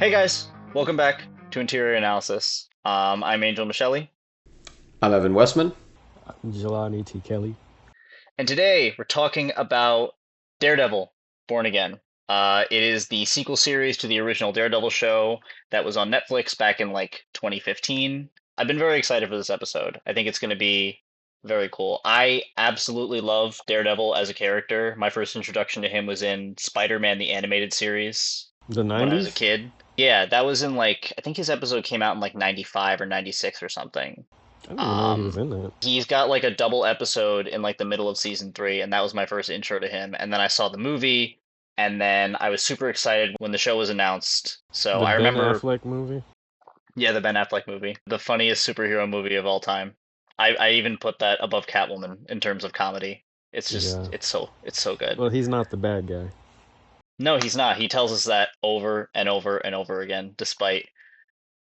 Hey guys, welcome back to Interior Analysis. I'm Angel Michelli, I'm Evan Westman. Jelani T. Kelly. and today we're talking about Daredevil, Born Again. It is the sequel series to the original Daredevil show that was on Netflix back in like 2015. I've been very excited for this episode. I think it's going to be very cool. I absolutely love Daredevil as a character. My first introduction to him was in Spider-Man the Animated Series The when I was a 90s? kid. Yeah, that was in like I think his episode came out in like 95 or 96 or something. I didn't even know he was in that. He's got like a double episode in like the middle of season 3, and that was my first intro to him. And then I saw the movie, and then I was super excited when the show was announced. So The I Ben remember, Affleck movie? yeah, the Ben Affleck movie, the funniest superhero movie of all time. I even put that above Catwoman in terms of comedy. It's just Yeah. it's so good. Well, he's not the bad guy. No, he's not. He tells us that over and over and over again, despite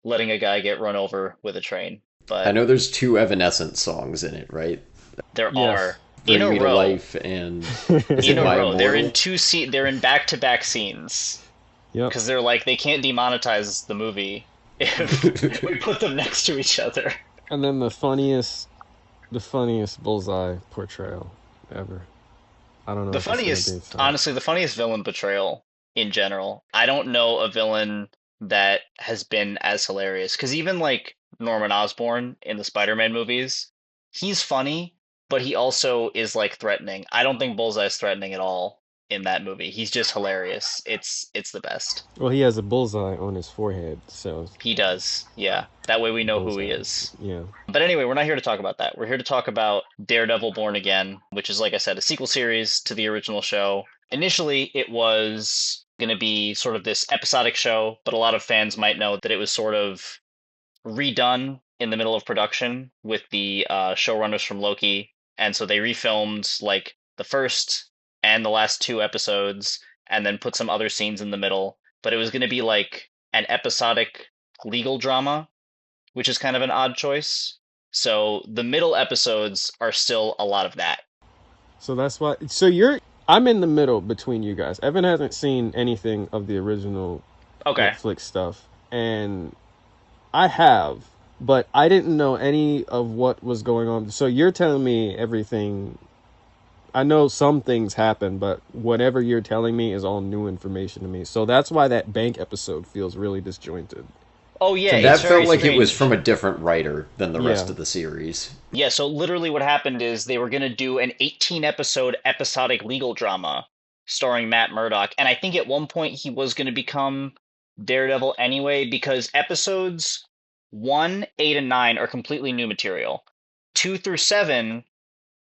letting a guy get run over with a train. I But know there's two Evanescence songs in it, right? there Yes. are in Bring a Me to row. Life and Is In It a My row. Immortal? They're in back-to-back scenes Yep. because they're like they can't demonetize the movie if we put them next to each other. And then the funniest Bullseye portrayal ever. I don't know The if it's gonna be funniest, so. honestly, the funniest villain portrayal in general. I don't know a villain that has been as hilarious because even like Norman Osborn in the Spider-Man movies, he's funny, but he also is like threatening. I don't think Bullseye's threatening at all in that movie. He's just hilarious. It's the best. Well, he has a bullseye on his forehead, so He does. Yeah. That way we know who he bullseye. is. Yeah. But anyway, we're not here to talk about that. We're here to talk about Daredevil Born Again, which is, like I said, a sequel series to the original show. Initially, it was going to be sort of this episodic show, but a lot of fans might know that it was sort of redone in the middle of production with the showrunners from Loki. And so they refilmed like the first and the last two episodes and then put some other scenes in the middle. But it was going to be like an episodic legal drama, which is kind of an odd choice. So the middle episodes are still a lot of that. So that's why. I'm in the middle between you guys. Evan hasn't seen anything of the original Okay. Netflix stuff, and I have, but I didn't know any of what was going on. So you're telling me everything. I know some things happen, but whatever you're telling me is all new information to me. So that's why that bank episode feels really disjointed. Oh yeah, To it's That me. very felt like it was from strange. a different writer than the rest Yeah. of the series. Yeah, so literally what happened is they were going to do an 18 episode episodic legal drama starring Matt Murdock. And I think at one point he was going to become Daredevil anyway, because episodes 1, 8, and 9 are completely new material. 2 through 7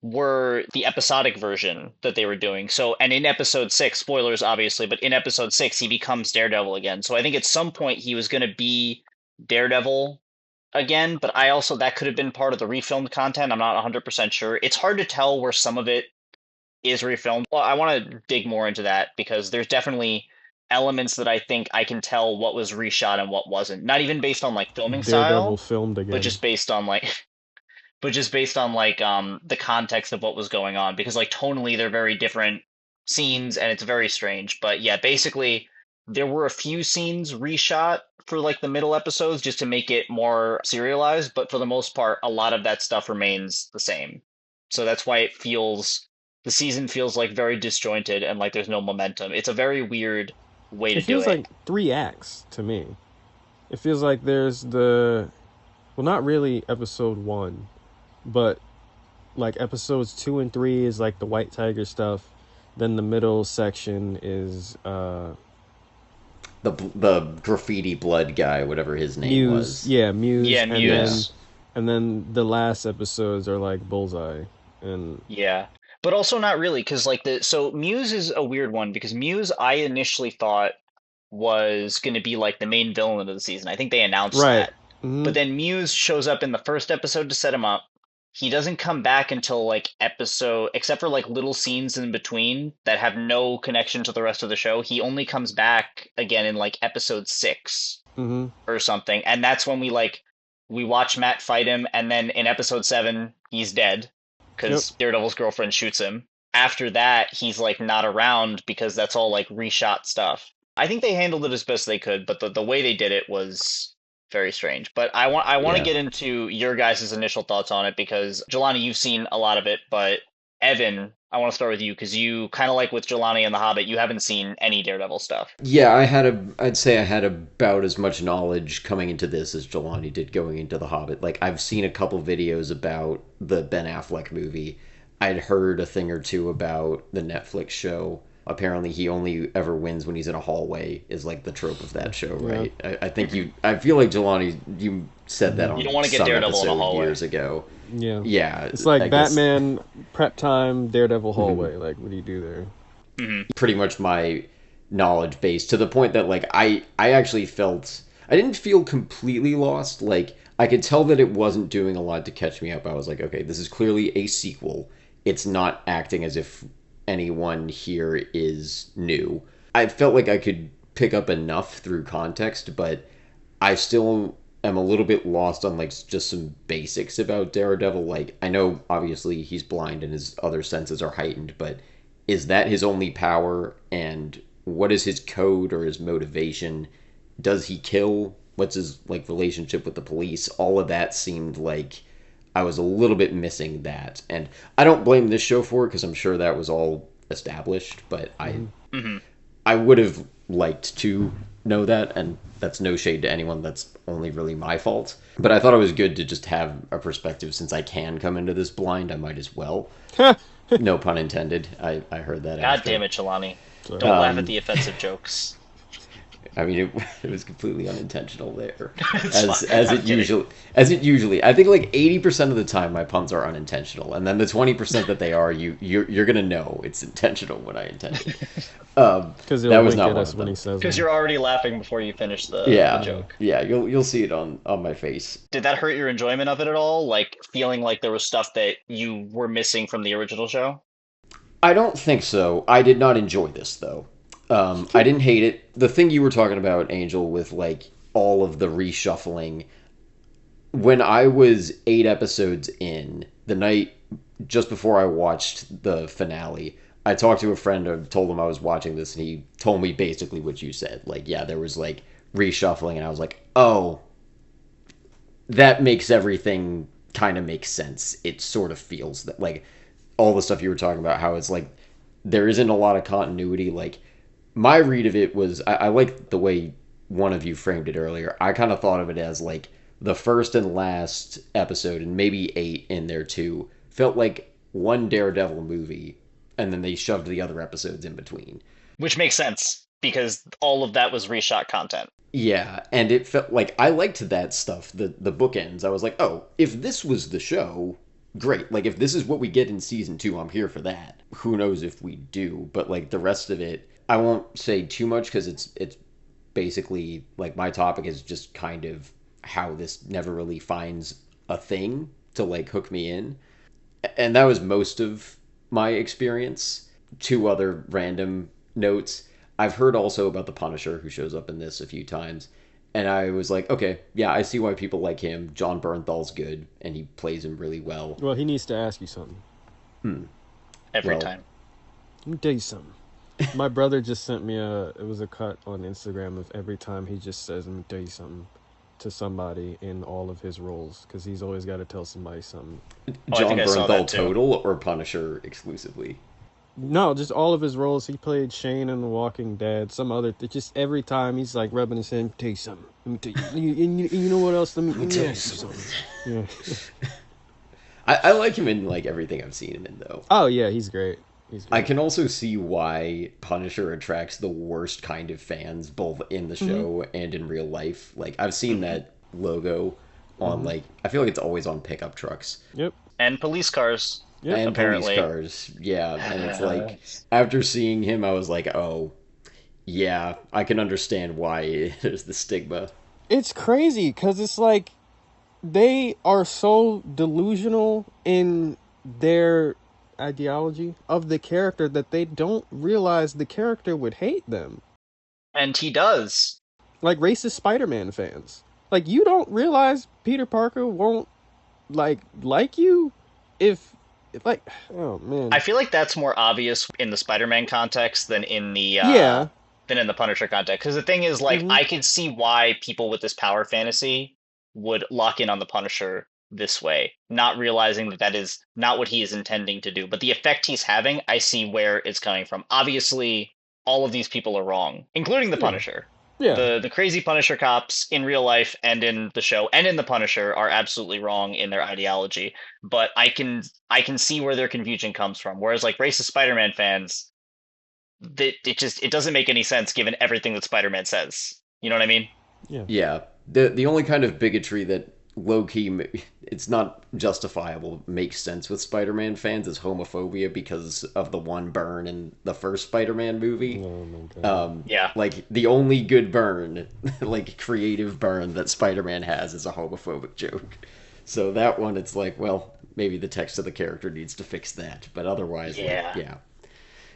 were the episodic version that they were doing. So, and in episode 6, spoilers obviously, but in episode 6, he becomes Daredevil again. So I think at some point he was going to be Daredevil again, but I also, that could have been part of the refilmed content. I'm not 100% sure. It's hard to tell where some of it is refilmed. Well, I want to dig more into that because there's definitely elements that I think I can tell what was reshot and what wasn't. Not even based on like filming Daredevil style, filmed but again. just based on like the context of what was going on because like tonally they're very different scenes and it's very strange. But yeah, basically there were a few scenes reshot for like the middle episodes just to make it more serialized, but for the most part a lot of that stuff remains the same. So that's why the season feels like very disjointed and like there's no momentum. It's a very weird way to It do feels it. like three acts to me. It feels like there's the, well, not really episode one, but like episodes two and three is like the White Tiger stuff. Then the middle section is The graffiti blood guy, whatever his name Muse. was. Yeah, Muse, Yeah, and Yeah. then Muse. the last episodes are like Bullseye, and Yeah. But also not really, because like the so Muse is a weird one because Muse I initially thought was going to be like the main villain of the season. I think they announced right. that. Hmm. But then Muse shows up in the first episode to set him up. He doesn't come back until like episode, except for like little scenes in between that have no connection to the rest of the show. He only comes back again in like episode 6 Hmm. or something. And that's when we watch Matt fight him, and then in episode 7 he's dead Yep. because Daredevil's girlfriend shoots him. After that, he's like not around because that's all like reshot stuff. I think they handled it as best they could, but the way they did it was very strange. But I want to Yeah. get into your guys' initial thoughts on it because Jelani, you've seen a lot of it, but Evan, I want to start with you because you kind of like with Jelani and the Hobbit, you haven't seen any Daredevil stuff. Yeah, I'd say I had about as much knowledge coming into this as Jelani did going into The Hobbit. Like, I've seen a couple videos about the Ben Affleck movie. I'd heard a thing or two about the Netflix show. Apparently, he only ever wins when he's in a hallway, is like the trope of that show, Yeah. right? I feel like Jelani, you said that You don't on want to get some Daredevil in a episode hallway. years ago. Yeah. Yeah, It's like I guess Batman prep time, Daredevil hallway. Like, what do you do there? pretty much my knowledge base to the point that like I actually felt I didn't feel completely lost. Like I could tell that it wasn't doing a lot to catch me up. I was like, okay, this is clearly a sequel. It's not acting as if anyone here is new. I felt like I could pick up enough through context, but I still am a little bit lost on like just some basics about Daredevil. Like I know obviously he's blind and his other senses are heightened, but is that his only power? And what is his code or his motivation? Does he kill? What's his like relationship with the police? All of that seemed like I was a little bit missing that. And I don't blame this show for it because I'm sure that was all established, but I would have liked to know that, and that's no shade to anyone. That's only really my fault. But I thought it was good to just have a perspective since I can come into this blind. I might as well. No pun intended. I heard that. God after. damn it, Jelani. Don't laugh at the offensive jokes. I mean, it was completely unintentional there, It's fine. as I'm it kidding. usually. I think like 80% of the time my puns are unintentional, and then the 20% that they are, you're gonna know it's intentional when I intend it. Because That he'll was wink not at one us of when them. he says Because them. you're already laughing before you finish the Yeah, joke. yeah, you'll see it on my face. Did that hurt your enjoyment of it at all? Like feeling like there was stuff that you were missing from the original show? I don't think so. I did not enjoy this though. I didn't hate it. The thing you were talking about, Angel, with like all of the reshuffling. When I was 8 episodes in, the night just before I watched the finale, I talked to a friend and told him I was watching this, and he told me basically what you said. Like, yeah, there was like reshuffling, and I was like, oh, that makes everything kind of make sense. It sort of feels that like all the stuff you were talking about, how it's like there isn't a lot of continuity. Like my read of it was, I like the way one of you framed it earlier. I kind of thought of it as like the first and last episode, and maybe 8 in there too, felt like one Daredevil movie, and then they shoved the other episodes in between. Which makes sense because all of that was reshot content. Yeah, and it felt like I liked that stuff, the bookends. I was like, oh, if this was the show, great. Like if this is what we get in season 2, I'm here for that. Who knows if we do, but like the rest of it, I won't say too much because it's basically like my topic is just kind of how this never really finds a thing to like hook me in. And that was most of my experience. 2 other random notes. I've heard also about the Punisher, who shows up in this a few times, and I was like, okay, yeah, I see why people like him. John Bernthal's good, and he plays him really well. Well, he needs to ask you something. Every Well, time. Let me tell you something. My brother just sent me it was a cut on Instagram of every time he just says, let me tell you something, to somebody in all of his roles, because he's always got to tell somebody something. I John think I saw Bernthal that too. total or Punisher exclusively? No, just all of his roles. He played Shane in The Walking Dead, some other, just every time he's like rubbing his hand, let me tell you something, let me tell you, you know what else, let me tell you something. Yeah. I like him in like everything I've seen him in though. Oh yeah, he's great. He's I great. can also see why Punisher attracts the worst kind of fans, both in the show and in real life. Like I've seen that logo on like I feel like it's always on pickup trucks Yep. And police cars. Yep. and apparently. police cars. Yeah, and it's like after seeing him, I was like, oh, yeah, I can understand why there's the stigma. It's crazy because it's like they are so delusional in their ideology of the character that they don't realize the character would hate them. And he does. Like racist Spider-Man fans. Like you don't realize Peter Parker won't like you if like oh man. I feel like that's more obvious in the Spider-Man context than in the Yeah. than in the Punisher context. Because the thing is, like, Hmm. I could see why people with this power fantasy would lock in on the Punisher this way, not realizing that that is not what he is intending to do. But the effect he's having, I see where it's coming from. Obviously, all of these people are wrong, including the Yeah. Punisher. Yeah. The crazy Punisher cops in real life and in the show and in the Punisher are absolutely wrong in their ideology. But I can see where their confusion comes from. Whereas like racist Spider-Man fans, that it doesn't make any sense given everything that Spider-Man says. You know what I mean? Yeah. Yeah, the only kind of bigotry that low key it's not justifiable makes sense with Spider-Man fans is homophobia because of the one burn in the first Spider-Man movie. Oh my god. Yeah. Like the only good burn, like creative burn that Spider-Man has is a homophobic joke. So that one, it's like, well, maybe the text of the character needs to fix that, but otherwise, like, Yeah. yeah,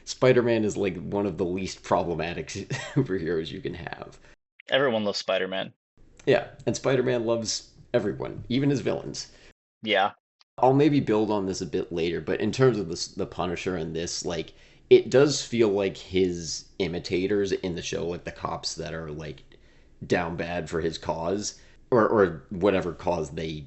Spider-Man is like one of the least problematic superheroes you can have. Everyone loves Spider-Man. Yeah, and Spider-Man loves everyone, even his villains. Yeah. I'll maybe build on this a bit later, but in terms of the Punisher and this, like, it does feel like his imitators in the show, like the cops that are like down bad for his cause, or whatever cause they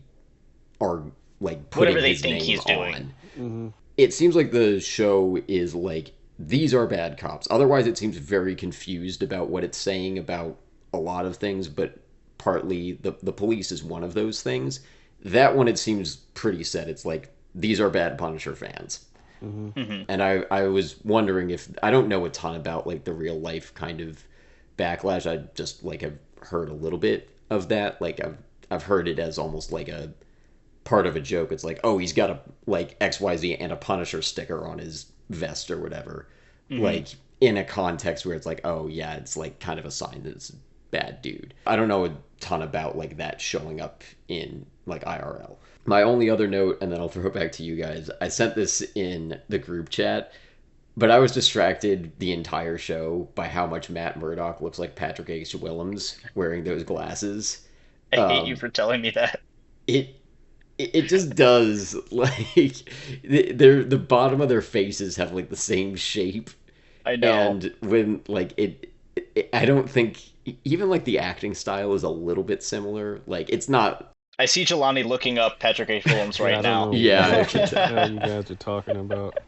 are like Whatever putting they his think name he's doing. on. Hmm. It seems like the show is like these are bad cops. Otherwise, it seems very confused about what it's saying about a lot of things, but partly the police is one of those things. That one it seems pretty set. It's like these are bad Punisher fans. Hmm. Hmm. And I was wondering if I don't know a ton about like the real life kind of backlash. I just like have heard a little bit of that. Like I've heard it as almost like a part of a joke. It's like, oh, he's got a like XYZ and a Punisher sticker on his vest or whatever. Hmm. Like in a context where it's like, oh yeah, it's like kind of a sign that it's a bad dude. I don't know a ton about like that showing up in like IRL. My only other note, and then I'll throw it back to you guys. I sent this in the group chat, but I was distracted the entire show by how much Matt Murdock looks like Patrick H. Willems wearing those glasses. I hate you Um, for telling me that. it it just does like the bottom of their faces have like the same shape, I know. and when like I don't think even like the acting style is a little bit similar. Like it's not. I see Jelani looking up Patrick H. Willems Yeah, right I don't now. know Yeah, I what can the tell. hell you guys are talking about.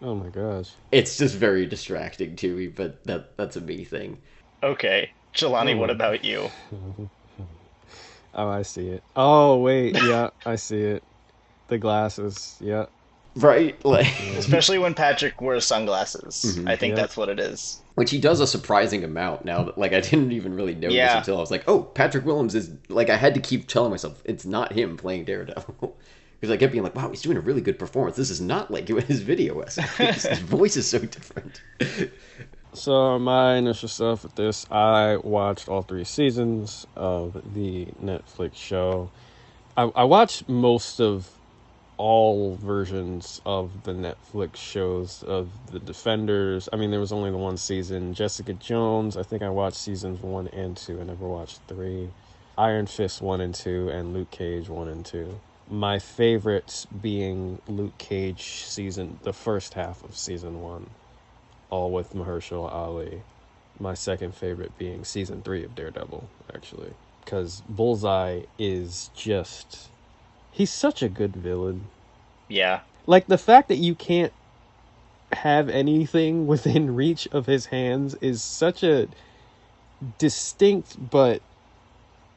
Oh my gosh. It's just very distracting to me, but that's a me thing, Okay. Oh Jelani, what my. about you? Oh, I see it. Oh wait, yeah, I see it. The glasses. Yeah. right? Like, Yeah. Especially when Patrick wears sunglasses. I mhm. think Yep. that's what it is. Which he does a surprising amount now. That like I didn't even really notice Yeah. until I was like, oh, Patrick Willems is like I had to keep telling myself it's not him playing Daredevil. Because I kept being like, wow, he's doing a really good performance. This is not like his video essays. His voice is so different. So my initial stuff with this, I watched all three seasons of the Netflix show. I watched most of all versions of the Netflix shows of the Defenders. I mean, there was only the one season. Jessica Jones, I think I watched seasons 1 and 2. I never watched 3. Iron Fist 1 and 2, and Luke Cage 1 and 2. My favorites being Luke Cage season, the first half of season 1, all with Mahershala Ali. My second favorite being season 3 of Daredevil, actually, because Bullseye is just, he's such a good villain. Yeah. Like the fact that you can't have anything within reach of his hands is such a distinct but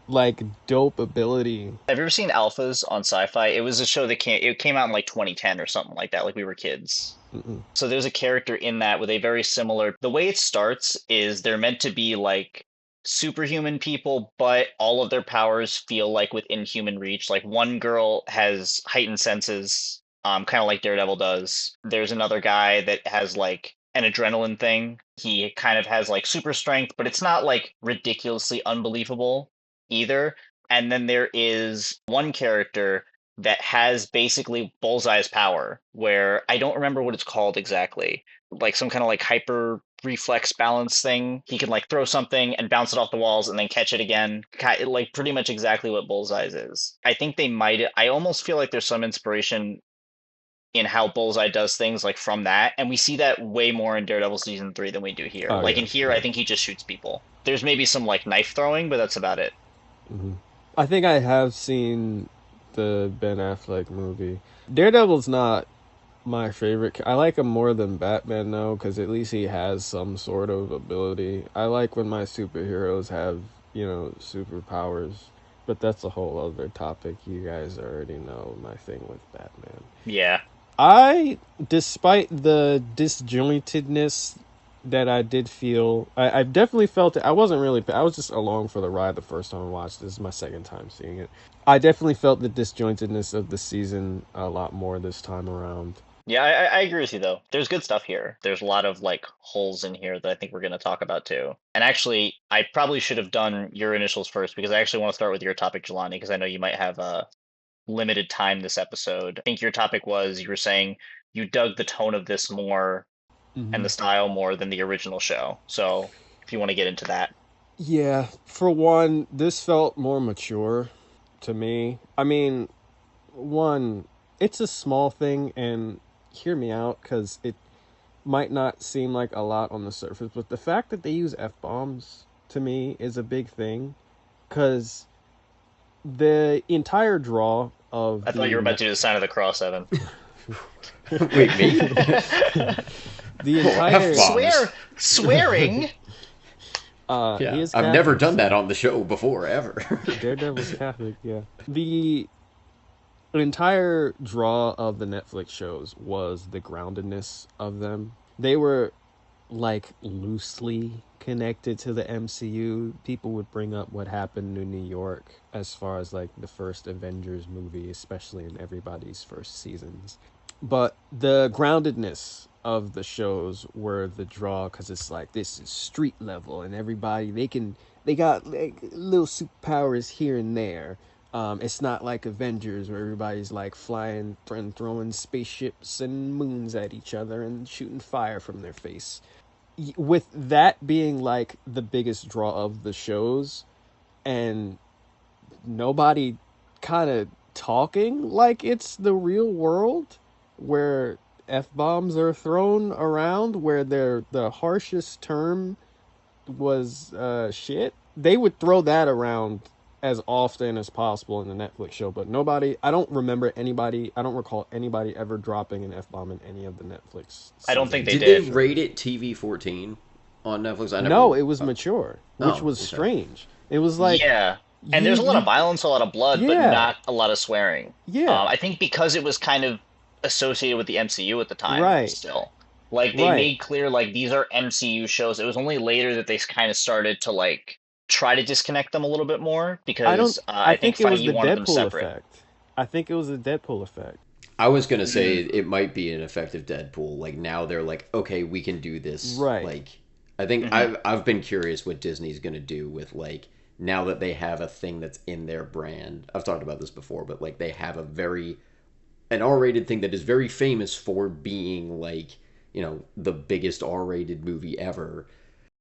like dope ability. Have you ever seen Alphas on Sci-Fi? It was a show that came out in like 2010 or something like that, like we were kids. Mm-mm. So there's a character in that with a very similar. The way it starts is they're meant to be like superhuman people, but all of their powers feel like within human reach. Like one girl has heightened senses, kind of like Daredevil does. There's another guy that has like an adrenaline thing. He kind of has like super strength, but it's not like ridiculously unbelievable either. And then there is one character that has basically Bullseye's power, where I don't remember what it's called exactly, like some kind of like hyper reflex balance thing. He can like throw something and bounce it off the walls and then catch it again. Like pretty much exactly what Bullseye's is. I think they might. I almost feel like there's some inspiration in how Bullseye does things like from that, and we see that way more in Daredevil season 3 than we do here. Oh Like yeah, in here, I yeah. think he just shoots people. There's maybe some like knife throwing, but that's about it. Hmm. I think I have seen the Ben Affleck movie. Daredevil's not my favorite. I like him more than Batman though, because at least he has some sort of ability. I like when my superheroes have, superpowers. But that's a whole other topic. You guys already know my thing with Batman. Yeah. Despite the disjointedness that I did feel, I definitely felt it. I was just along for the ride the first time I watched. This is my second time seeing it. I definitely felt the disjointedness of the season a lot more this time around. Yeah, I agree with you though. There's good stuff here. There's a lot of like holes in here that I think we're going to talk about too. And actually, I probably should have done your initials first because I actually want to start with your topic, Jelani, because I know you might have limited time this episode. I think your topic was you were saying you dug the tone of this more and Hmm. the style more than the original show. So if you want to get into that. Yeah, for one, this felt more mature to me. I mean, one, it's a small thing, and hear me out, because it might not seem like a lot on the surface, but the fact that they use F bombs to me is a big thing, because the entire draw I of thought the you were about to do the sign of the cross, Evan. Wait, me? the Oh, entire F-bombs. Swearing. He Yeah, is I've never Catholic. done that on the show before, ever. Daredevil's Catholic, yeah. The entire draw of the Netflix shows was the groundedness of them. They were like loosely connected to the MCU. People would bring up what happened in New York as far as like the first Avengers movie, especially in everybody's first seasons. But the groundedness of the shows were the draw, because it's like this is street level and everybody they got like little superpowers here and there. It's not like Avengers where everybody's like flying and throwing spaceships and moons at each other and shooting fire from their face. With that being like the biggest draw of the shows, and nobody kind of talking like it's the real world where F bombs are thrown around, where the harshest term was shit. They would throw that around as often as possible in the Netflix show, but nobody. I don't recall anybody ever dropping an F bomb in any of the Netflix I don't think they Did seasons they or did. rate shows. it TV-14 on Netflix? I never. No, it was mature, which Oh, was okay. strange. It was like Yeah. And there's a lot of you violence, a lot of blood, but yeah, not a lot of swearing. yeah, I think because it was kind of associated with the MCU at the time, right, still. Like, they right. made clear, like, these are MCU shows. It was only later that they kind of started to, like, try to disconnect them a little bit more I don't. because I I think think it was Feige the wanted them Deadpool separate. effect. I think it was the Deadpool effect. I was gonna say Mm, it might be an effective Deadpool. Like now they're like, okay, we can do this. Right. Like, I think hmm I've been curious what Disney's gonna do with like now that they have a thing that's in their brand. I've talked about this before, but like they have an R-rated thing that is very famous for being like the biggest R-rated movie ever.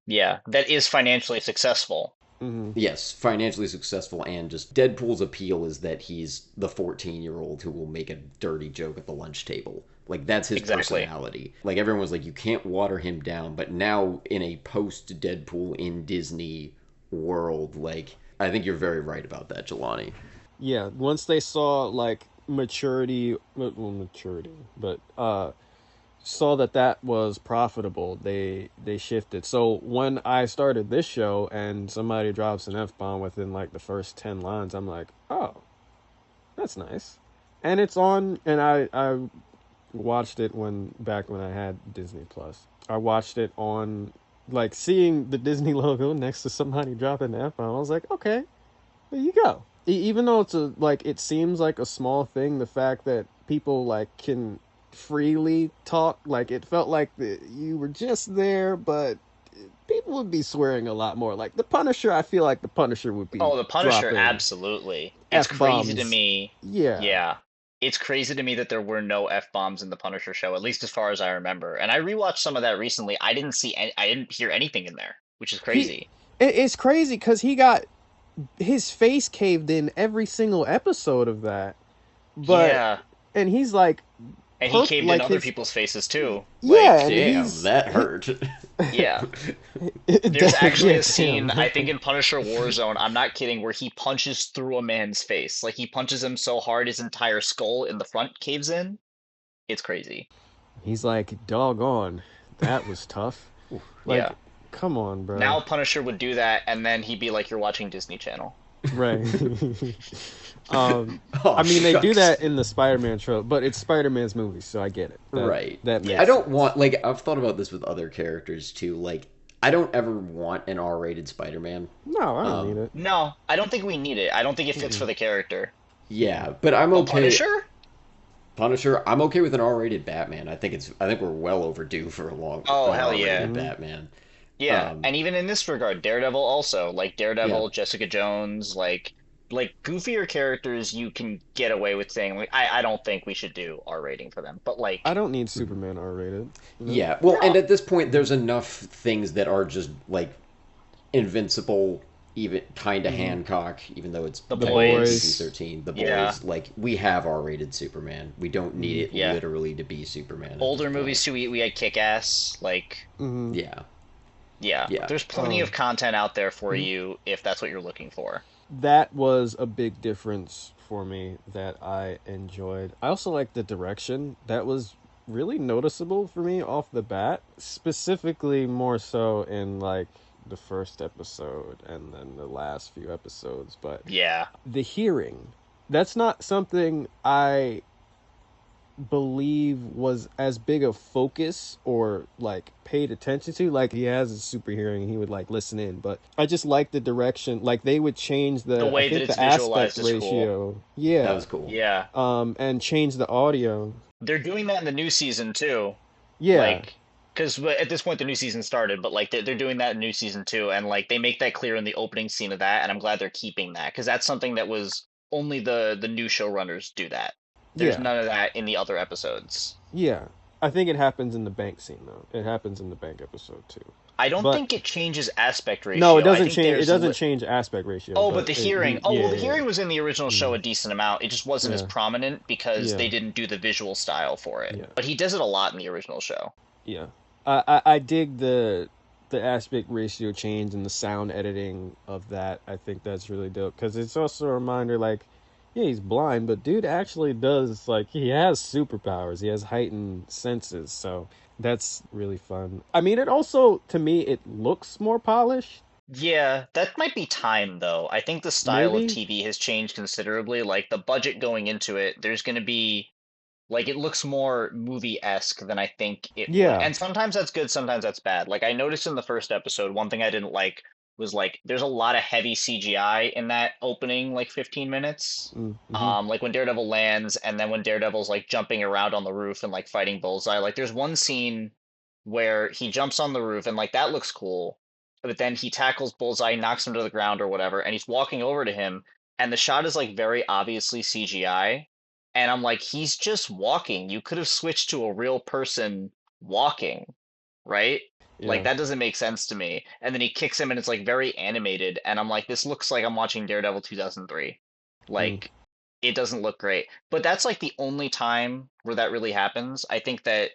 Yeah, that is financially successful. Hmm. Yes, financially successful, and just Deadpool's appeal is that he's the 14-year-old who will make a dirty joke at the lunch table. Like that's his Exactly. personality. Like everyone was like, you can't water him down. But now in a post Deadpool in Disney world, like I think you're very right about that, Jelani. Yeah. Once they saw like maturity, well, maturity, but saw that that was profitable, they shifted. So when I started this show and somebody drops an F bomb within like the first 10 lines, I'm like, oh, that's nice. And it's on, and I watched it when I had Disney Plus. I watched it on, like, seeing the Disney logo next to somebody dropping the F bomb. I was like, okay, there you go. Even though it seems like a small thing, the fact that people like can freely talk, like it felt like you were just there, but people would be swearing a lot more. Like the Punisher, I feel like the Punisher would be Oh, the Punisher, dropping absolutely. It's F crazy to bombs. me. Yeah. Yeah. It's crazy to me that there were no F-bombs in the Punisher show, at least as far as I remember. And I rewatched some of that recently. I didn't hear anything in there, which is He crazy. it's crazy because he got his face caved in every single episode of that. But Yeah. and he's like And he caved in like other his people's faces too. yeah, Like, and Damn, that hurt. yeah. There's actually yeah, a damn. scene, I think in Punisher Warzone, I'm not kidding, where he punches through a man's face. Like he punches him so hard his entire skull in the front caves in. It's crazy. He's like, doggone, that was tough. Yeah. Like, come on, bro. Now Punisher would do that, and then he'd be like, "You're watching Disney Channel." Right. um, Oh I mean, they do shucks. that in the Spider-Man trope, but it's Spider-Man's movie, so I get it. Right. That I makes Yeah. don't sense. want like I've thought about this with other characters too. Like I don't ever want an R-rated Spider-Man. No, I don't need Um it. No, I don't think we need it. I don't think it fits Mm-mm, for the character. yeah, but I'm But okay. Punisher? Punisher, I'm okay with an R-rated Batman. I think we're well overdue for Oh, an hell R-rated yeah. mm-hmm. Batman. Yeah. Um And even in this regard, Daredevil also, like yeah. Daredevil, Jessica Jones, like goofier characters you can get away with saying like I don't think we should do R rating for them. But I like don't need Mhm. Superman R-rated. You know? Yeah. Well, and no. at this point there's enough things that are just like Invincible, even kind of Mm-hmm. Hancock, even though it's The The technically boys. boys. PG-13. The Yeah. boys, like we have R-rated Superman. We don't need Mm-hmm. it Yeah. literally to be Superman at this Older point. movies too, we had Kick Ass, like Mm-hmm. Yeah, yeah. yeah, There's plenty of Um, content out there for mhm. you if that's what you're looking for. That was a big difference for me that I enjoyed. I also like the direction. That was really noticeable for me off the bat, specifically more so in like the first episode and then the last few episodes, but Yeah. the hearing, that's not something I believe was as big a focus or like paid attention to. Like he has a super hearing and he would like listen in, but I just like the direction. Like they would change The the, I way that think it's the aspect visualized is cool. ratio, that yeah, was cool. Yeah. and change the audio, They're doing that in the new season too. yeah, Like, because at this point the new season started, but like they're doing that in new season too, and like they make that clear in the opening scene of that, and I'm glad they're keeping that because that's something that was only the new showrunners do that. There's yeah, none of that in the other episodes. yeah. I think it happens in the bank scene though. It happens in the bank episode too, I don't but think it changes aspect no, it ratio. I doesn't think change. It there's doesn't change aspect ratio, oh, but but the hearing. Oh, well, yeah, the yeah, hearing was in the original show mm, a decent amount. It just wasn't as yeah, prominent because yeah, they didn't do the visual style for it. yeah. But he does it a lot in the original show. Yeah, I dig the aspect ratio change and the sound editing of that. I think that's really dope because it's also a reminder, like, yeah, he's blind, but dude actually does like he has superpowers. He has heightened senses, so that's really fun. I mean, it also to me it looks more polished, Yeah, that might be time though. I think the style of maybe. TV has changed considerably. Like the budget going into it, there's going to be like it looks more movie-esque than I think it would. Yeah. And sometimes that's good, sometimes that's bad. Like I noticed in the first episode, one thing I didn't like was like there's a lot of heavy CGI in that opening like 15 minutes. Mm-hmm. Like when Daredevil lands and then when Daredevil's like jumping around on the roof and like fighting Bullseye. Like there's one scene where he jumps on the roof and like that looks cool. But then he tackles Bullseye, knocks him to the ground or whatever, and he's walking over to him and the shot is like very obviously CGI. And I'm like, he's just walking. You could have switched to a real person walking, right? Like Yeah. that doesn't make sense to me. And then he kicks him and it's like very animated and I'm like this looks like I'm watching Daredevil 2003. Mm. Like it doesn't look great. But that's like the only time where that really happens. I think that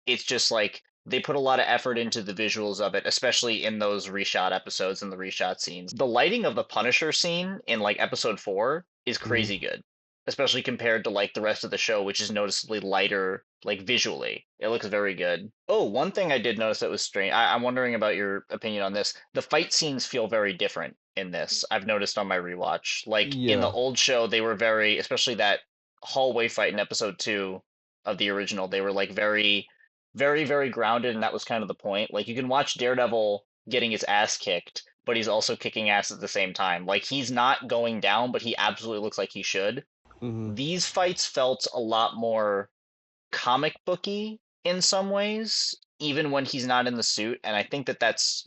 it's just like they put a lot of effort into the visuals of it, especially in those reshot episodes and the reshot scenes. The lighting of the Punisher scene in like episode 4 is Mm-hmm. crazy good, especially compared to like the rest of the show, which is noticeably lighter, like visually. It looks very good. Oh, one thing I did notice that was strange. I'm wondering about your opinion on this. The fight scenes feel very different in this. I've noticed on my rewatch. Like in the Yeah. old show, they were very, especially that hallway fight in episode 2 of the original, they were like very grounded, and that was kind of the point. Like you can watch Daredevil getting his ass kicked, but he's also kicking ass at the same time. Like he's not going down, but he absolutely looks like he should. Mm-hmm. These fights felt a lot more comic booky in some ways, even when he's not in the suit, and I think that that's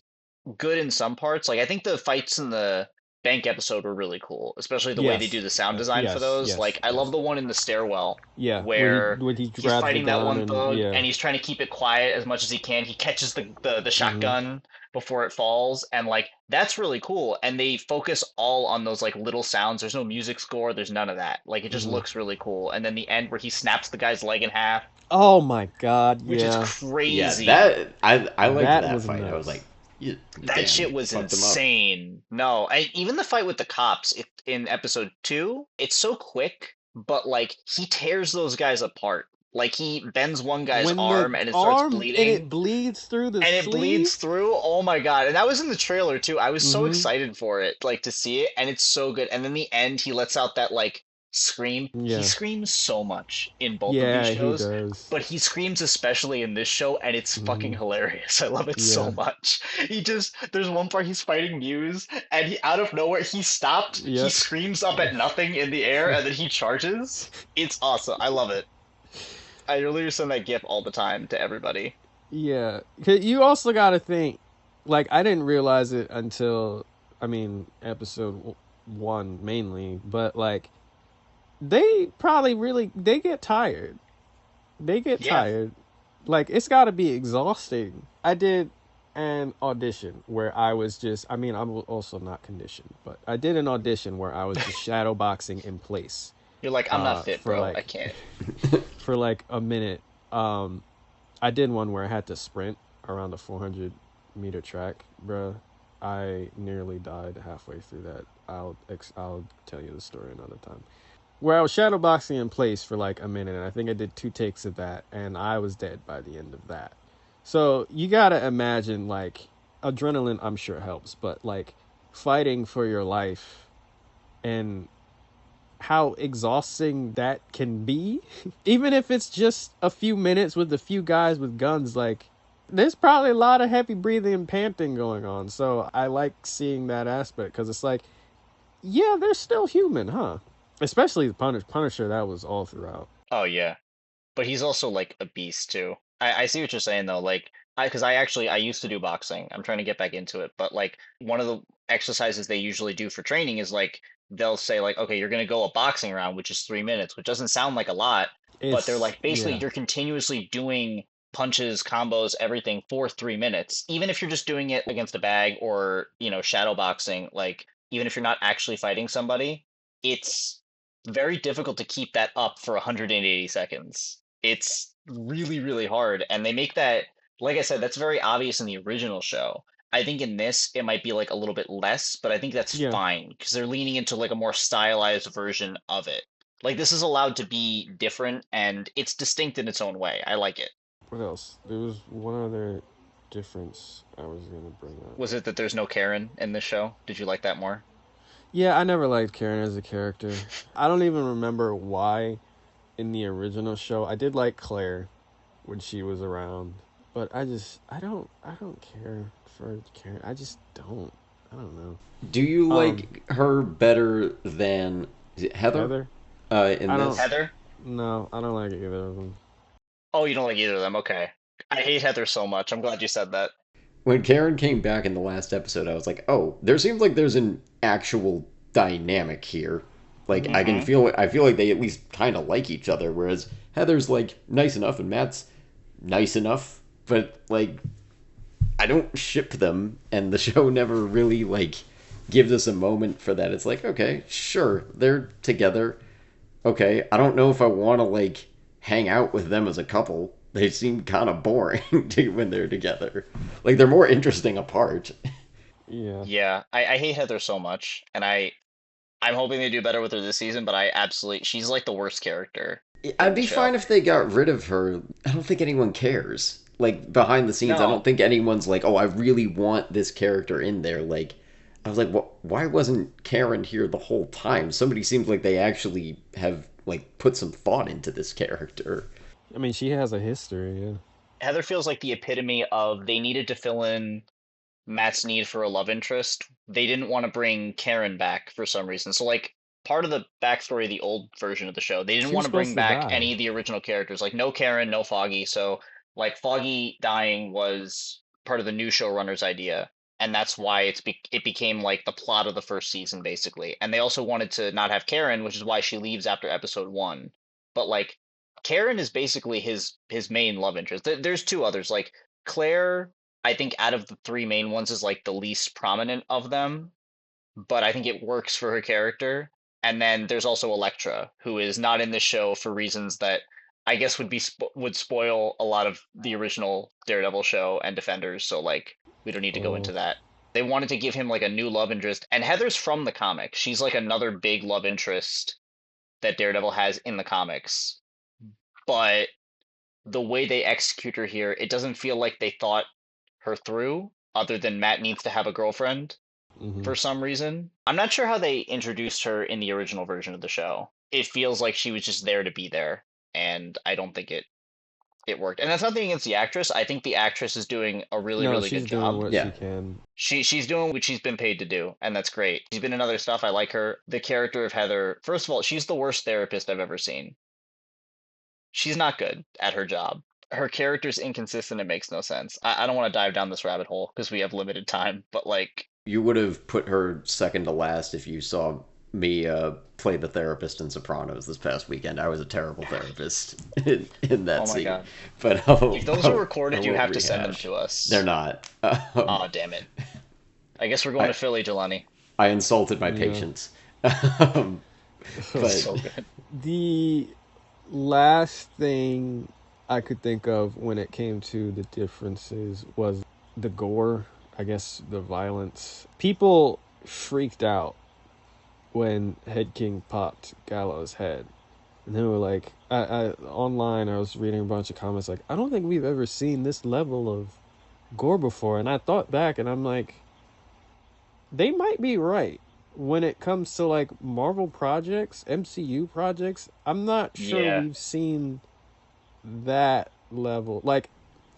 good in some parts. Like I think the fights in bank episode were really cool, especially the way they do Yes. the sound design for Yes. those. Yes. Like, I love Yes. the one in the stairwell Yeah. where When he he's grabs the fighting that gun one and thug yeah. and he's trying to keep it quiet as much as he can. He catches the Hmm. shotgun before it falls, and like that's really cool. And they focus all on those like little sounds. There's no music score, there's none of that. Like it just Hmm. looks really cool. And then the end where he snaps the guy's leg in half, Oh my God. which is Yeah. Yeah, crazy. that I liked That that was fight. I was nuts. like, you That damn shit was fucked him up. insane. No, even the fight with the cops in episode two, it's so quick, but like he tears those guys apart. Like he bends one guy's When the arm and it starts arm and it bleeding, bleeds through the and it bleeds sleeve. through. Oh my god! And that was in the trailer too. I was so Hmm. excited for it, like to see it, and it's so good. And then the end, he lets out that like scream. He Yeah. screams so much in both of these Yeah, he shows, does. but he screams especially in this show, and it's fucking Hmm. hilarious. I love it so Yeah. much. He just there's one part he's fighting Muse, and he out of nowhere he stopped. He Yep. screams up at nothing in the air, and then he charges. It's awesome. I love it. I literally send that gif all the time to everybody. Yeah. 'Cause you also got to think, like, I didn't realize it until, I mean, one mainly, but like, they probably really, they get tired. They get Yeah. tired. Like, it's got to be exhausting. I did an audition where I was just, I mean, I'm also not conditioned, but I did an audition where I was just shadow boxing in place You're like, I'm not fit, for bro. I like, can't. a minute. Um, I did one where I had to sprint around a 400-meter track, bruh. I nearly died halfway through that. I'll tell you the story another time. Where I was shadowboxing in place for like a minute, and I think I did 2 takes of that, and I was dead by the end of that. So you gotta imagine, like, adrenaline. I'm sure helps, but like fighting for your life and how exhausting that can be. Even if it's just a few minutes with a few guys with guns, like there's probably a lot of heavy breathing and panting going on. So I like seeing that aspect because it's like, yeah, they're still human, huh? Especially the Punisher, that was all throughout. Oh yeah, but he's also like a beast too. I see what you're saying though. Like because I actually I used to do boxing. I'm trying to get back into it, but like one of the exercises they usually do for training is like they'll say like, okay, you're gonna go a boxing round, which is 3 minutes, which doesn't sound like a lot, but they're It's like basically yeah, you're continuously doing punches, combos, everything for 3 minutes, even if you're just doing it against a bag or shadow boxing. Like even if you're not actually fighting somebody, it's very difficult to keep that up for 180 seconds. It's really, really hard. And they make that, like I said, that's very obvious in the original show. I think in this, it might be like a little bit less, but I think that's yeah. fine because they're leaning into like a more stylized version of it. Like this is allowed to be different and it's distinct in its own way. I like it. What else? There was one other difference I was gonna bring up. Was it that there's no Karen in this show? Did you like that more? Yeah, I never liked Karen as a character. I don't even remember why in the original show. I did like Claire when she was around, but I don't care for Karen. I just don't. I don't know. Do you Um, like her better than is it Heather Heather, in I don't. this? Heather? No, I don't like either of them. Oh, you don't like either of them. Okay. I hate Heather so much. I'm glad you said that. When Karen came back in the last episode, I was like, "Oh, there seems like there's an actual dynamic here. Like Hmm. I feel like they at least kind of like each other whereas Heather's like nice enough and Matt's nice enough, but like I don't ship them and the show never really like gives us a moment for that. It's like, okay, sure, they're together. Okay, I don't know if I want to like hang out with them as a couple. They seem kind of boring when they're together. Like they're more interesting apart. Yeah, Yeah, I hate Heather so much, and I'm hoping they do better with her this season, but I absolutely she's like the worst character I'd in the be show. fine if they got rid of her. I don't think anyone cares. Like behind the scenes, I don't No, think anyone's like, "Oh, I really want this character in there." Like I was like, why wasn't Karen here the whole time? Somebody seems like they actually have like put some thought into this character. I mean she has a history. Yeah. Heather feels like the epitome of they needed to fill in Matt's need for a love interest. They didn't want to bring Karen back for some reason. So like part of the backstory of the old version of the show, they didn't She was want to bring supposed to back die. any of the original characters. Like no Karen, no Foggy. So like Foggy dying was part of the new showrunner's idea. and that's why it became like the plot of the first season basically. And they also wanted to not have Karen, which is why she leaves after episode 1. But like Karen is basically his main love interest. There's two others. Like Claire, I think out of the three main ones is like the least prominent of them, but I think it works for her character. And then there's also Elektra, who is not in this show for reasons that I guess would spoil a lot of the original Daredevil show and Defenders. So like we don't need to go Oh, into that. They wanted to give him like a new love interest, and Heather's from the comic. She's like another big love interest that Daredevil has in the comics. But the way they execute her here, it doesn't feel like they thought her through, other than Matt needs to have a girlfriend hmm for some reason. I'm not sure how they introduced her in the original version of the show. It feels like she was just there to be there, and I don't think it worked. And that's nothing against the actress. I think the actress is doing a really no, really she's good doing job. what Yeah. she can. She's doing what she's been paid to do, and that's great. She's been in other stuff. I like her. The character of Heather, first of all, she's the worst therapist I've ever seen. She's not good at her job. Her character's inconsistent. It makes no sense. I don't want to dive down this rabbit hole because we have limited time, but like, You would have put her second to last if you saw me play the therapist in Sopranos this past weekend. I was a terrible therapist in that oh my scene, god. but If those are I recorded, you won't have to send them rehash. to us. They're not. Oh, damn it. I guess we're going I to Philly, Jelani. I insulted my Yeah. patients. Um, but So good. The last thing I could think of when it came to the differences was the gore, I guess the violence. People freaked out when Head King popped Gallows' head. And they were like, online, I was reading a bunch of comments like, I don't think we've ever seen this level of gore before. And I thought back and I'm like, they might be right when it comes to like Marvel projects, MCU projects. I'm not sure Yeah. we've seen that level. Like,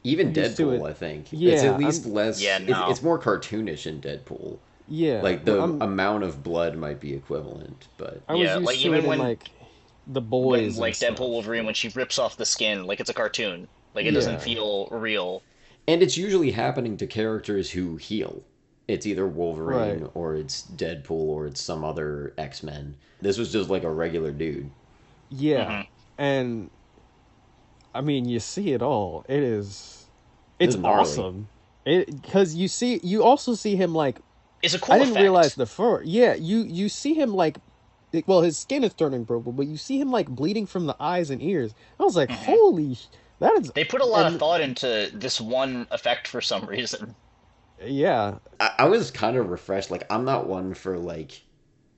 even used to Deadpool, it. I think it's at Yeah, least Yeah, less. no. It's more cartoonish in Deadpool. yeah. Like the I'm amount of blood might be equivalent, but I was Yeah, like used to it even in when like the when boys and like Deadpool stuff. Wolverine when she rips off the skin, like it's a cartoon. Like it doesn't Yeah. feel real. and it's usually happening to characters who heal. It's either Right. Wolverine or it's Deadpool or it's some other X-Men. This was just like a regular dude. Yeah. Hmm. And I mean, you see it all. This It's is gnarly. awesome. It because you also see him like It's a I cool didn't realize effect. the fur. Yeah, you see him like well, his skin is turning purple, but you see him like bleeding from the eyes and ears. I was like, Hmm. holy, that is, They put a lot of and thought into this one effect for some reason. yeah, I was kind of refreshed. Like I'm not one for like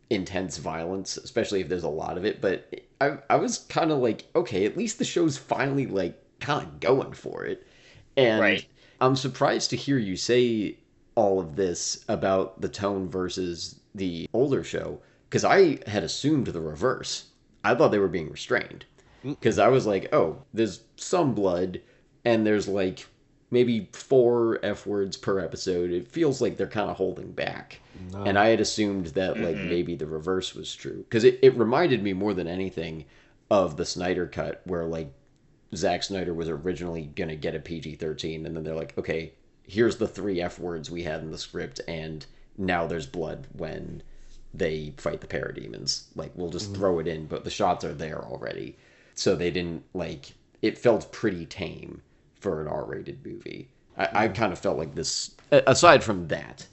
intense violence, especially if there's a lot of it. But I was kind of like, okay, at least the show's finally like kind of going for it. And Right. I'm surprised to hear you say all of this about the tone versus the older show, because I had assumed the reverse. I thought they were being restrained. Because I was like, oh, there's some blood, and there's like maybe 4 F words per episode. It feels like they're kind of holding back. And no, I had assumed that like Mm-mm. maybe the reverse was true. Because it reminded me more than anything of the Snyder cut, where like Zack Snyder was originally gonna get a PG-13, and then they're like, okay, here's the 3 F words we had in the script, and now there's blood when they fight the parademons. Like, we'll just Mhm. throw it in, but the shots are there already. So they didn't like. It felt pretty tame for an R-rated movie. I Mhm. kind of felt like this. Aside from that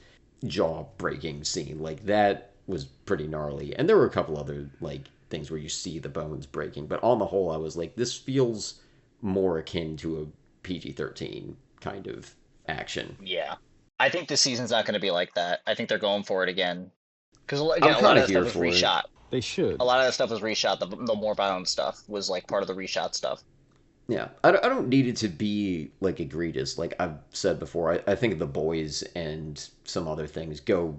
jaw-breaking scene, like that was pretty gnarly, and there were a couple other like things where you see the bones breaking, but on the whole, I was like, this feels more akin to a PG-13 kind of action. Yeah. I think this season's not going to be like that. I think they're going for it again. Because I'm again, a lot kind of of that stuff here was for it. reshot. They A should. lot of that stuff was reshot. The more violent stuff was like part of the reshot stuff. Yeah, I don't need it to be like egregious. Like I've said before, I think the boys and some other things go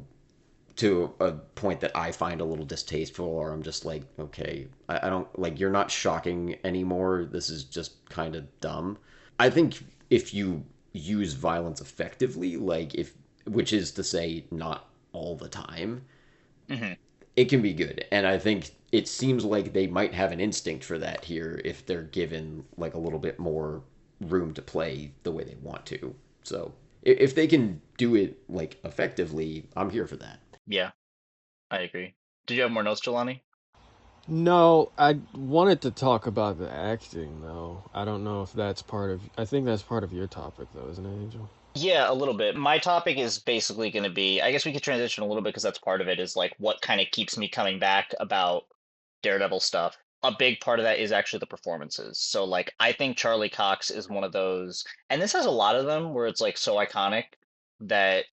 to a point that I find a little distasteful, or I'm just like, okay, I don't like, you're not shocking anymore. This is just kind of dumb. I think if you use violence effectively, like if, which is to say, not all the time, Hmm. it can be good. And I think it seems like they might have an instinct for that here if they're given like a little bit more room to play the way they want to. So If they can do it like effectively, I'm here for that. Yeah, I agree. Did you have more notes, Jelani? No, I wanted to talk about the acting though. I don't know if that's part of. I think that's part of your topic though, isn't it, Angel? Yeah, a little bit. My topic is basically going to be, I guess we could transition a little bit because that's part of it, is like what kind of keeps me coming back about Daredevil stuff. A big part of that is actually the performances. So like I think Charlie Cox is one of those, and this has a lot of them where it's like so iconic that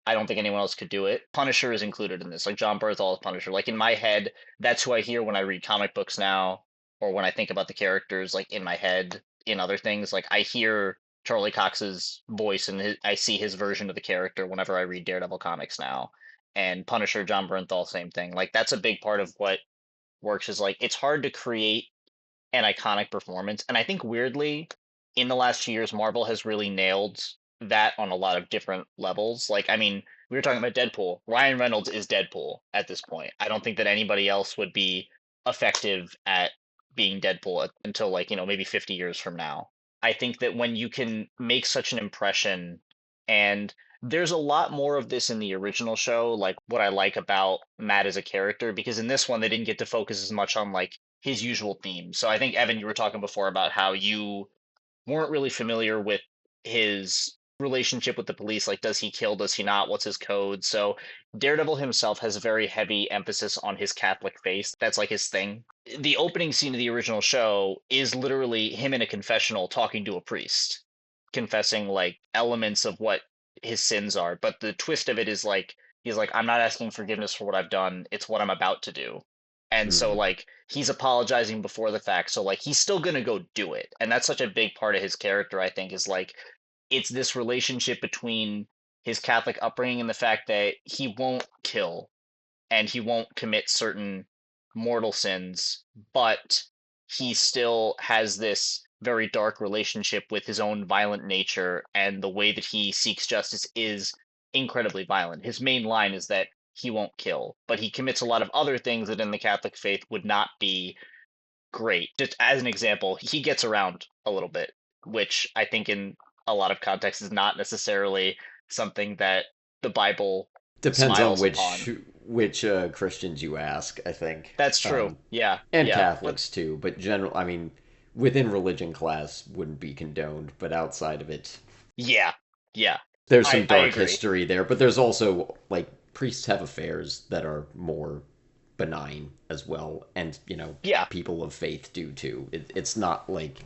I don't think anyone else could do it. Punisher is included in this. Like John Bernthal is Punisher. Like in my head, that's who I hear when I read comic books now, or when I think about the characters. Like in my head, in other things, like I hear Charlie Cox's voice and I see his version of the character whenever I read Daredevil comics now. And Punisher, John Bernthal, same thing. Like that's a big part of what works. Is like it's hard to create an iconic performance. And I think weirdly, in the last few years, Marvel has really nailed that on a lot of different levels. Like, I mean, we were talking about Deadpool. Ryan Reynolds is Deadpool at this point. I don't think that anybody else would be effective at being Deadpool until like, maybe 50 years from now. I think that when you can make such an impression, and there's a lot more of this in the original show, like what I like about Matt as a character, because in this one they didn't get to focus as much on like his usual themes. So I think Evan, you were talking before about how you weren't really familiar with his relationship with the police. Like, does he kill? Does he not? What's his code? So Daredevil himself has a very heavy emphasis on his Catholic faith. That's like his thing. The opening scene of the original show is literally him in a confessional talking to a priest, confessing like elements of what his sins are. But the twist of it is like he's like, I'm not asking forgiveness for what I've done. It's what I'm about to do. And so Hmm. like he's apologizing before the fact. So like he's still gonna go do it. And that's such a big part of his character, I think, is like it's this relationship between his Catholic upbringing and the fact that he won't kill and he won't commit certain mortal sins, but he still has this very dark relationship with his own violent nature, and the way that he seeks justice is incredibly violent. His main line is that he won't kill, but he commits a lot of other things that in the Catholic faith would not be great. Just as an example, he gets around a little bit, which I think in a lot of contexts is not necessarily something that the Bible Depends on smiles which upon. Christians you ask, I think, That's true. Yeah, and yeah, but Catholics too. But general, I mean, within religion class wouldn't be condoned, but outside of it, yeah, yeah. there's I some I dark agree. history there. But there's also like priests have affairs that are more benign as well, and Yeah, people of faith do too. It's not like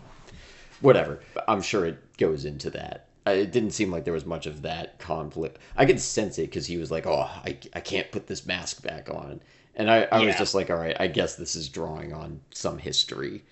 whatever. I'm sure it goes into that. It didn't seem like there was much of that conflict. I could sense it because he was like, "Oh, I can't put this mask back on," and I was yeah. just like, "All right, I guess this is drawing on some history."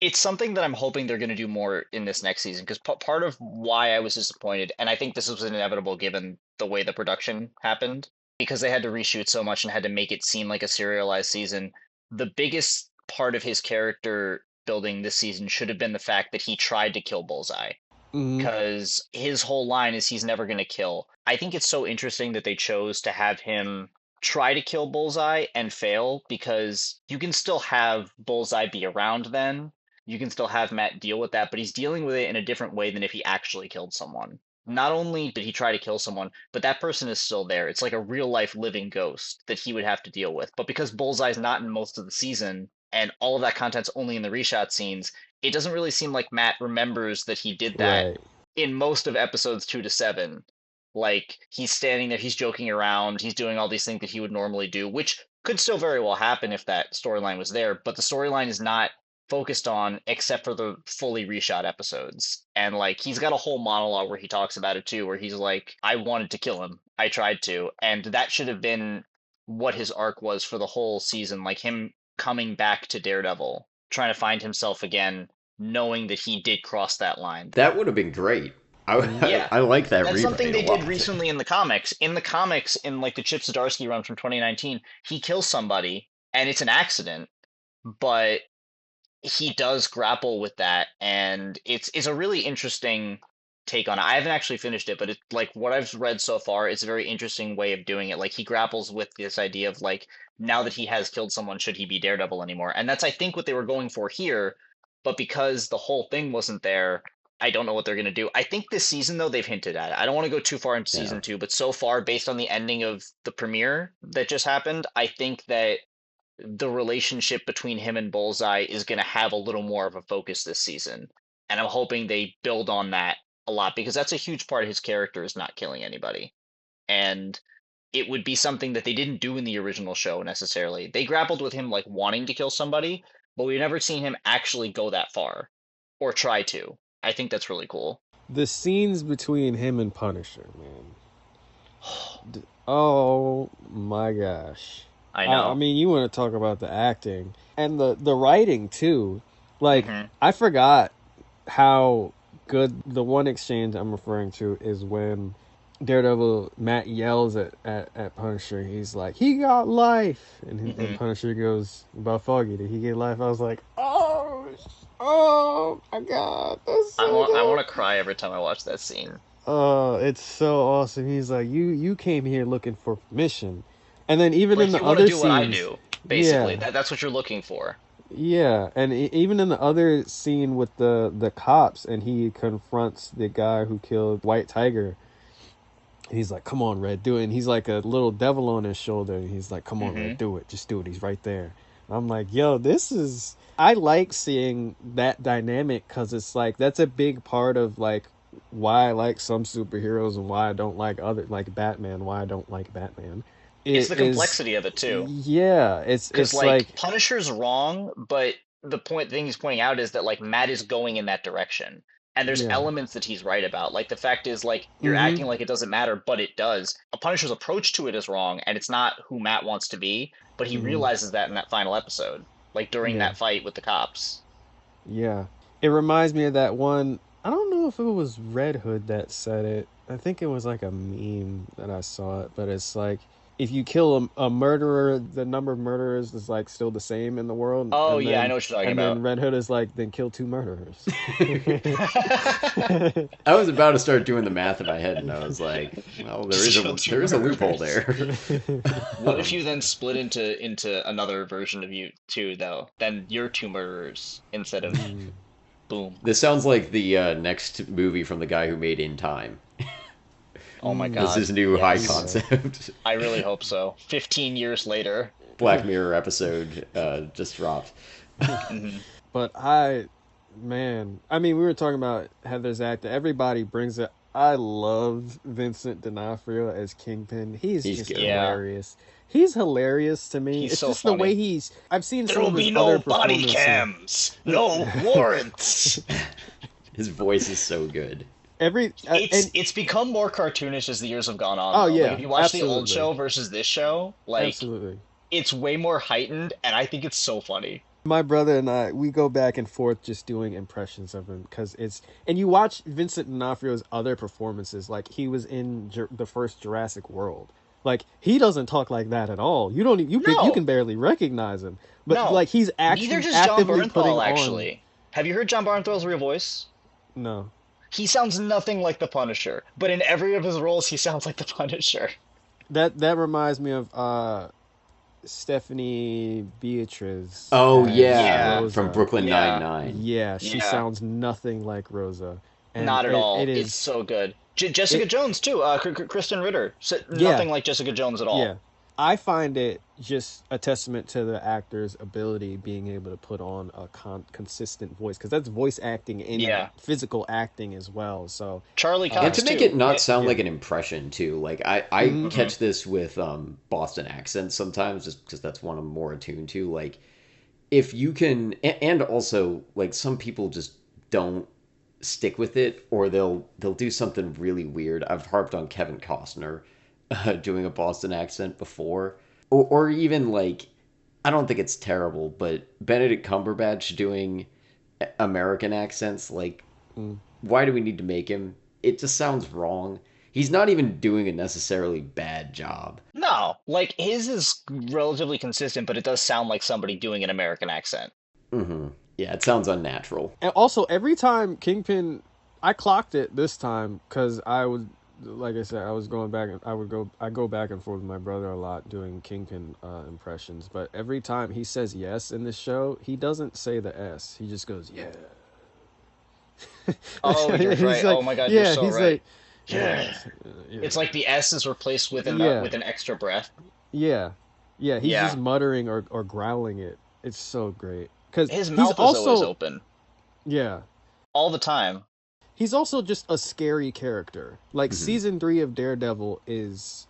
It's something that I'm hoping they're going to do more in this next season because part of why I was disappointed, and I think this was inevitable given the way the production happened, because they had to reshoot so much and had to make it seem like a serialized season. The biggest part of his character building this season should have been the fact that he tried to kill Bullseye, Hmm. because his whole line is he's never going to kill. I think it's so interesting that they chose to have him try to kill Bullseye and fail, because you can still have Bullseye be around then. You can still have Matt deal with that, but he's dealing with it in a different way than if he actually killed someone. Not only did he try to kill someone, but that person is still there. It's like a real life living ghost that he would have to deal with. But because Bullseye's not in most of the season and all of that content's only in the reshot scenes, it doesn't really seem like Matt remembers that he did that Right. in most of episodes 2 to 7. Like he's standing there, he's joking around, he's doing all these things that he would normally do, which could still very well happen if that storyline was there. But the storyline is not focused on except for the fully reshot episodes. And like he's got a whole monologue where he talks about it too, where he's like, I wanted to kill him. I tried to. And that should have been what his arc was for the whole season, like him coming back to Daredevil, trying to find himself again, knowing that he did cross that line. That would have been great. Hmm. Yeah. I like that That's something rewrite a they did lot. recently in the comics. In the comics, in like the Chip Zdarsky run from 2019, he kills somebody and it's an accident, but he does grapple with that, and it's a really interesting take on it. I haven't actually finished it, but it's like what I've read so far, it's a very interesting way of doing it. Like he grapples with this idea of like now that he has killed someone, should he be Daredevil anymore? And that's I think what they were going for here, but because the whole thing wasn't there, I don't know what they're gonna do. I think this season though they've hinted at it. I don't want to go too far into Yeah. season 2, but so far, based on the ending of the premiere that just happened, I think that the relationship between him and Bullseye is gonna have a little more of a focus this season, and I'm hoping they build on that a lot because that's a huge part of his character is not killing anybody, and it would be something that they didn't do in the original show necessarily. They grappled with him like wanting to kill somebody, but we've never seen him actually go that far or try to. I think that's really cool. The scenes between him and Punisher, man. Oh my gosh. I I know. mean, you want to talk about the acting and the writing too. Like, Hmm. I forgot how good the one exchange I'm referring to is when Daredevil Matt yells at Punisher. He's like, "He got life," and Hmm. Punisher goes, "About Foggy, did he get life?" I was like, oh my god, that's so I want dope. to cry every time I watch that scene. Oh, it's so awesome. He's like, you came here looking for permission, and then even in Like the you want to other do what I scenes, do, basically. yeah, That's what you're looking for. yeah, and even in the other scene with the cops, and he confronts the guy who killed White Tiger. He's like, "Come on, Red, do it." And he's like a little devil on his shoulder, and he's like, "Come on, Hmm. Red, do it. Just do it. He's right there." And I'm like, "Yo, this is." I like seeing that dynamic because it's like that's a big part of like why I like some superheroes and why I don't like other like Batman. Why I don't like Batman. It's It the is, complexity of it too. yeah. Because It's like like, Punisher's wrong, but the thing he's pointing out is that like Matt is going in that direction, and there's yeah. elements that he's right about. Like the fact is like you're Mm-hmm. acting like it doesn't matter, but it does. A Punisher's approach to it is wrong, and it's not who Matt wants to be. But he Mm-hmm. realizes that in that final episode, like during Yeah. that fight with the cops. Yeah. It reminds me of that one. I don't know if it was Red Hood that said it. I think it was like a meme that I saw it, but it's like if you kill a murderer, the number of murderers is like still the same in the world, Oh yeah, I know what you're talking and then about. Red Hood is like then kill two murderers. I was about to start doing the math in my head, and I was like, "Well, Just kill two there is a loophole murderers. there." What if um, you then split into another version of you too, though? Then you're two murderers instead of Mm. boom. this sounds like the next movie from the guy who made In Time. Oh my This God. is new high Yes. Yeah. concept. I really hope so. 15 years later. Black Mirror episode just dropped. Hmm. But man, I mean, we were talking about Heather's acting. Everybody brings it. I love Vincent D'Onofrio as Kingpin. He's He's just good. Yeah, hilarious. He's hilarious to me. he's It's so just the way funny. he's. I've seen There some will of his be other no body performances. cams, no warrants. His voice is so good. Every and It's become more cartoonish as the years have gone on, oh though. Like if yeah, you watch the old absolutely, show versus this show, like absolutely. it's way more heightened, and I think it's so funny. My brother and I, we go back and forth just doing impressions of him because it's. And you watch Vincent D'Onofrio's other performances, like he was in the first Jurassic World. Like he doesn't talk like that at all. You don't. You No, can barely recognize him. But no. like he's Neither actually does John actively putting Bernthal, on. actually. Have you heard John Barnthal's real voice? No, He sounds nothing like the Punisher, but in every of his roles, he sounds like the Punisher. that reminds me of Stephanie Beatriz Oh as yeah, Yeah, from Rosa. Brooklyn Nine yeah, Nine. Yeah, she yeah. sounds nothing like Rosa, and Not at it all. It's is so good. Jessica it. Jones too. Kristen Ritter. Yeah, Nothing like Jessica Jones at yeah. all. I find it just a testament to the actor's ability being able to put on a consistent voice because that's voice acting and Yeah. physical acting as well. So, Charlie And uh, to Cox make too. it not sound yeah. like an impression too, like I Mm-hmm. Hmm. catch this with Boston accents sometimes, just because that's one I'm more attuned to. Like if you can, and also like some people just don't stick with it, or they'll do something really weird. I've harped on Kevin Costner doing a Boston accent before, or even like I don't think it's terrible, but Benedict Cumberbatch doing American accents, like Mm. why do we need to make him? It just sounds wrong. He's not even doing a necessarily bad job. No, like his is relatively consistent, but it does sound like somebody doing an American accent. Hmm. Yeah, it sounds unnatural. And also, every time Kingpin, I clocked it this time because I was, like I said, I was going back. I go back and forth with my brother a lot doing Kingpin impressions. But every time he says yes in this show, he doesn't say the S. He just goes yeah. Oh, you're He's right. like, Oh my God, you're yeah, so he's right. like, yeah, Yeah. It's like the S is replaced yeah, with an extra breath. yeah, yeah. He's just Yeah. muttering or growling it. It's so great because His he's mouth is always also, open yeah, all the time. he's also just a scary character. Like Mhm. season 3 of Daredevil is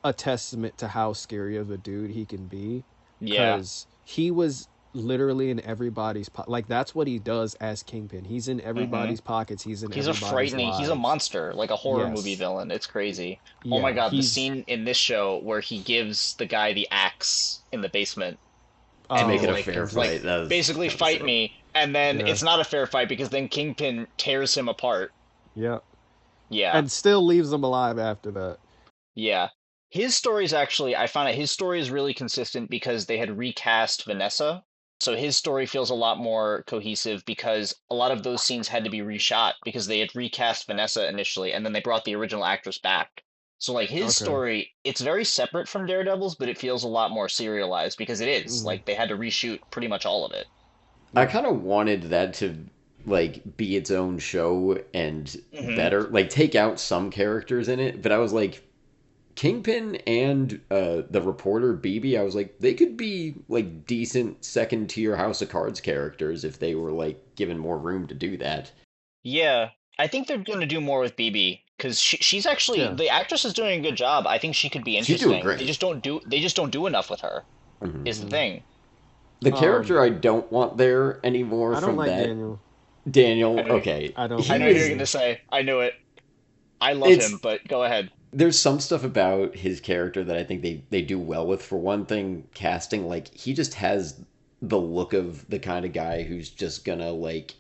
a testament to how scary of a dude he can be, Yeah. because he was literally in everybody's like that's what he does as Kingpin. He's in hmm everybody's pockets. He's in He's a everybody's frightening, he's a lives. monster, like a horror movie Yes, villain. It's crazy. Oh my yeah, God, the he's. scene in this show where he gives the guy the axe in the basement To and make is it a Oh, fair those are. like fight, that basically was fight sick. me, and then Yeah, it's not a fair fight because then Kingpin tears him apart. yeah, Yeah. and still leaves him alive after that. Yeah. His story is actually, I found out his story is really consistent because they had recast Vanessa. So his story feels a lot more cohesive because a lot of those scenes had to be reshot because they had recast Vanessa initially and then they brought the original actress back. So like his Okay. story, it's very separate from Daredevil's, but it feels a lot more serialized because it is. Mm, Like they had to reshoot pretty much all of it. I yeah. kind of wanted that to like be its own show and hmm better, like take out some characters in it. But I was like, Kingpin and the reporter BB, I was like, they could be like decent second tier House of Cards characters if they were like given more room to do that. Yeah, I think they're going to do more with BB because she's actually Yeah. the actress is doing a good job. I think she could be She's doing interesting. great. They just don't do enough with her. Mhm. Is the Mm. thing. The Um, character I don't want there anymore I don't from like that Daniel. I Daniel. know Okay, I don't I like know what you're he's gonna Daniel. say. I knew it. I love him, it's but go ahead. there's some stuff about his character that I think they do well with. For one thing, casting, like he just has the look of the kind of guy who's just gonna like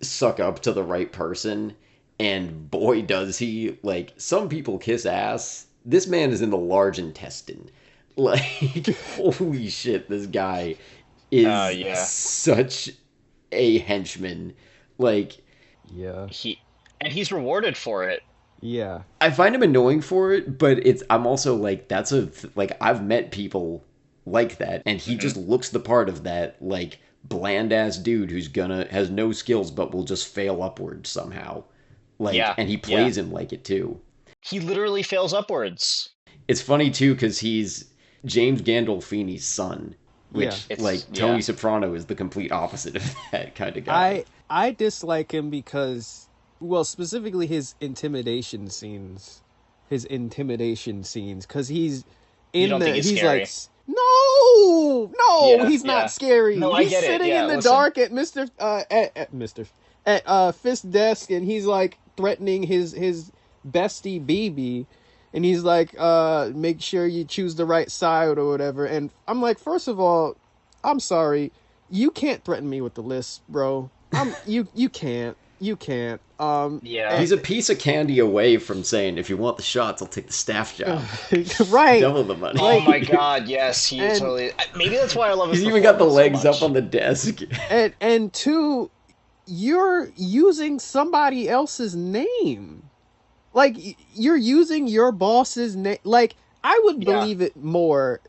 suck up to the right person, and boy does he. Like some people kiss ass, this man is in the large intestine. Like holy shit, this guy is Yeah. such a henchman. Like Yeah. He and he's rewarded for it. Yeah. I find him annoying for it, but it's I'm also like that's a like I've met people like that, and he hmm just looks the part of that like bland ass dude who's gonna has no skills but will just fail upward somehow. Like, Yeah, and he yeah. plays him like it too. He literally fails upwards. It's funny too because he's James Gandolfini's son, Yeah. which It's like Tony yeah. Soprano is the complete opposite of that kind of guy. I dislike him because, well, specifically his intimidation scenes. His intimidation scenes, because he's You in don't think the he's he's like, scary? no, Yeah, he's not yeah. scary. No, I He's get it. sitting Yeah, in the listen. dark at Mr. At Fist's desk, and he's like threatening his bestie BB, and he's like, make sure you choose the right side or whatever. And I'm like, first of all, I'm sorry, you can't threaten me with the list, bro. You can't. You can't. Yeah. He's a piece of candy away from saying, "If you want the shots, I'll take the staff job, right. double the money." Oh Like, my God, yes, he and totally. Maybe that's why I love his He's even got the performance so legs up much. on the desk. and two, you're using somebody else's name. Like you're using your boss's name. Like I would Yeah. believe it more.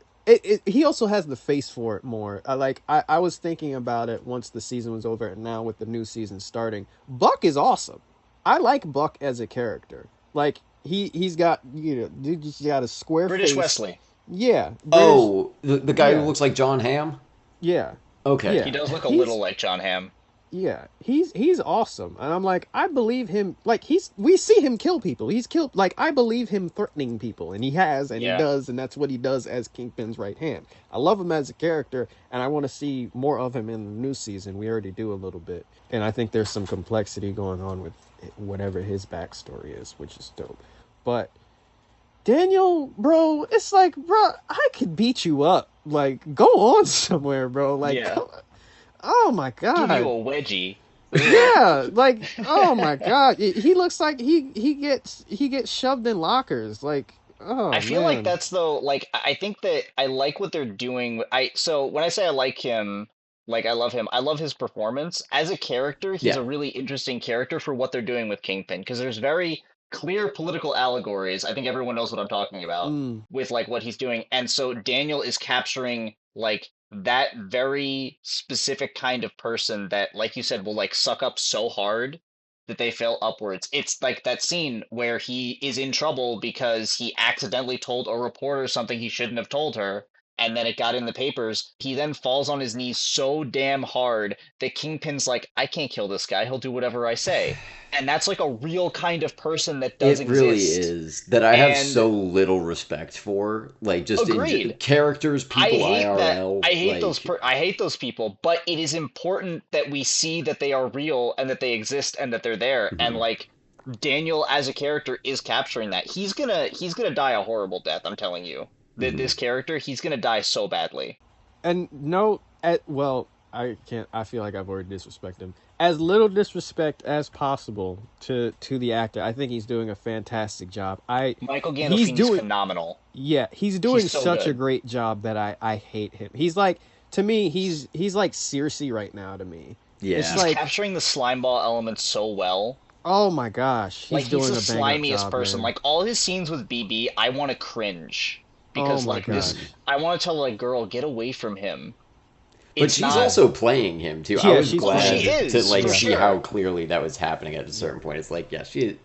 He also has the face for it more. I was thinking about it once the season was over, and now with the new season starting, Buck is awesome. I like Buck as a character. Like he's got, dude, he's got a square British face. Wesley. Yeah, British. Oh, the guy who Yeah, looks like John Hamm? yeah, Okay. He yeah. does look a little He's like John Hamm. Yeah, he's awesome, and I'm like, I believe him. Like we see him kill people. He's killed. Like I believe him threatening people, and he has, and he Yeah. does, and that's what he does as Kingpin's right hand. I love him as a character, and I want to see more of him in the new season. We already do a little bit, and I think there's some complexity going on with whatever his backstory is, which is dope. But Daniel, bro, it's like, bro, I could beat you up. Like, go on somewhere, bro. Like, Yeah. come, oh my Give you god. a wedgie. Ugh. Yeah, like oh my god, he looks like he gets shoved in lockers. Like oh I feel like man, that's though like I think that I like what they're doing. I so when I say I like him, like I love him, I love his performance as a character. He's Yeah. a really interesting character for what they're doing with Kingpin because there's very clear political allegories. I think everyone knows what I'm talking about mm, with like what he's doing. And so Daniel is capturing like that very specific kind of person that, like you said, will like suck up so hard that they fail upwards. It's like that scene where he is in trouble because he accidentally told a reporter something he shouldn't have told her, and then it got in the papers. He then falls on his knees so damn hard that Kingpin's like, I can't kill this guy. He'll do whatever I say. And that's like a real kind of person that does It really exist. is that I have And so little respect for, like just in agreed. characters, I people hate that. IRL, like I hate those people, but it is important that we see that they are real and that they exist and that they're there. And mhm, like Daniel as a character is capturing that. He's gonna die a horrible death, I'm telling you. That mhm. this character, he's gonna die so badly. And no, well, I can't. I feel like I've already disrespected him. As little disrespect as possible to the actor. I think he's doing a fantastic job. Michael He's Gandolfini's doing phenomenal. yeah, he's He's doing so such a good. great job that I hate him. He's like to me, he's like Cersei right now to me. It's He's Yeah. like, capturing the slimeball element so well. oh my gosh, Like he's he's doing the a bang up slimiest job, person. man. Like all his scenes with BB, I want to cringe Oh because my like this, Mhm. gosh. I want to tell like girl, get away from him. But It's she's not. Yeah. also playing him too. I Yeah, was she's Oh, she playing. glad to is like for Yeah. see how sure. clearly that was happening at a Yeah. certain point. It's like, yeah, she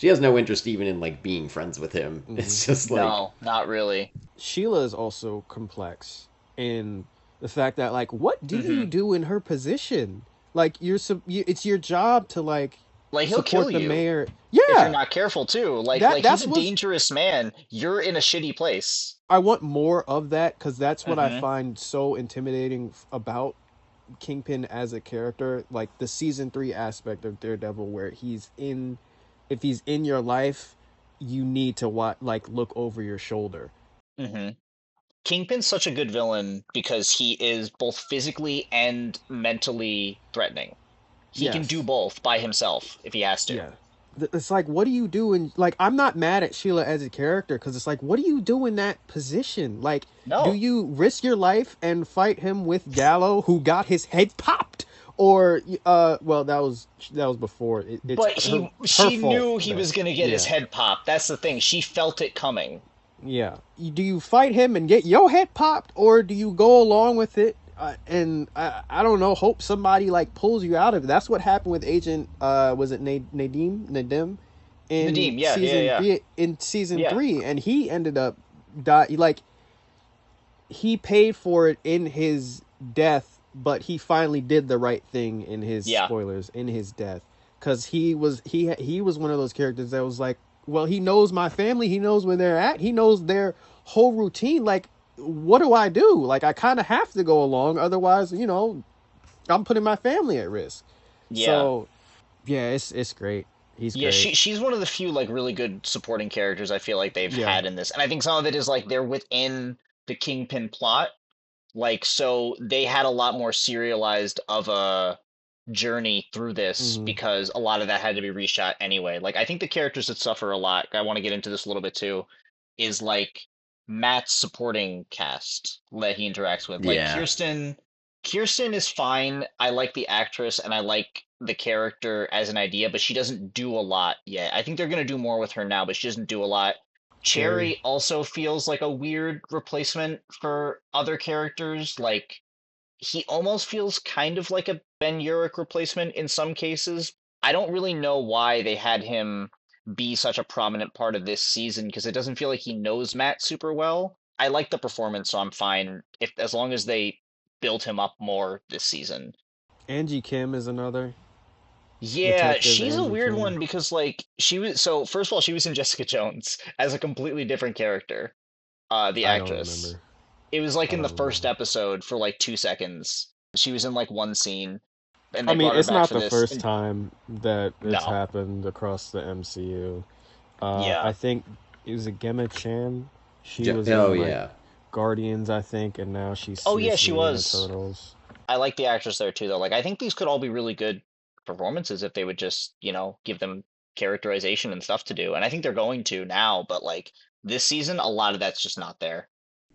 has no interest even in like being friends with him. Hmm. It's just like, No, not really. Sheila is also complex in the fact that like what do you Hmm. do in her position? Like it's your job to like Like he'll kill support the you mayor. if you're Yeah. not careful too. Like he's That's a what dangerous man. You're in a shitty place. I want more of that cuz that's what I Hmm. find so intimidating about Kingpin as a character, like the season 3 aspect of Daredevil where if he's in your life, you need to like look over your shoulder. Hmm. Kingpin's such a good villain because he is both physically and mentally threatening. He can do Yes. both by himself if he has to. Yeah. It's like, what do you do in, like, I'm not mad at Sheila as a character because it's like, what do you do in that position? Like, do No, you risk your life and fight him with Gallo, who got his head popped? Or, well, that was before. It's but her she fault. knew he was gonna get his Yeah, head popped. That's the thing. She felt it coming. yeah. Do you fight him and get your head popped, or do you go along with it? And I don't know. Hope somebody like pulls you out of it. That's what happened with Agent. Was it Nadim in Nadim, yeah, yeah, season yeah, three? In season yeah, three, and he ended up like he paid for it in his death, but he finally did the right thing in his yeah, spoilers in his death because he was one of those characters that was like, well, he knows my family, he knows where they're at, he knows their whole routine. Like, what do I do? Like, I kind of have to go along, otherwise, I'm putting my family at risk. yeah. So, yeah, it's great. He's Yeah, great. she's one of the few like really good supporting characters I feel like they've Yeah. had in this. And I think some of it is like they're within the Kingpin plot. Like so they had a lot more serialized of a journey through this Hmm. because a lot of that had to be reshot anyway. Like I think the characters that suffer a lot, I want to get into this a little bit too, is like Matt's supporting cast that he interacts with. Like yeah. Kirsten is fine. I like the actress and I like the character as an idea, but she doesn't do a lot yet. I think they're gonna do more with her now, but she doesn't do a lot. Cherry. Cherry also feels like a weird replacement for other characters. Like he almost feels kind of like a Ben Urich replacement in some cases. I don't really know why they had him be such a prominent part of this season because it doesn't feel like he knows Matt super well. I like the performance, so I'm fine if as long as they build him up more this season. Angie Kim is another Yeah, detective. she's a Angie weird Kim. one because like she was so first of all she was in Jessica Jones as a completely different character, the I don't actress. remember. It was like I in the don't first remember. episode for like 2 seconds. She was in like one scene, and I they mean, brought her it's back not for the this. first And time that it's no, happened across the MCU. yeah. I think it was a Gemma Chan. She was Oh in like yeah. Guardians, I think, and now she's Oh yeah, she Cersei in the was. Turtles. I like the actress there too, though. Like I think these could all be really good performances if they would just, give them characterization and stuff to do. And I think they're going to now, but like this season, a lot of that's just not there.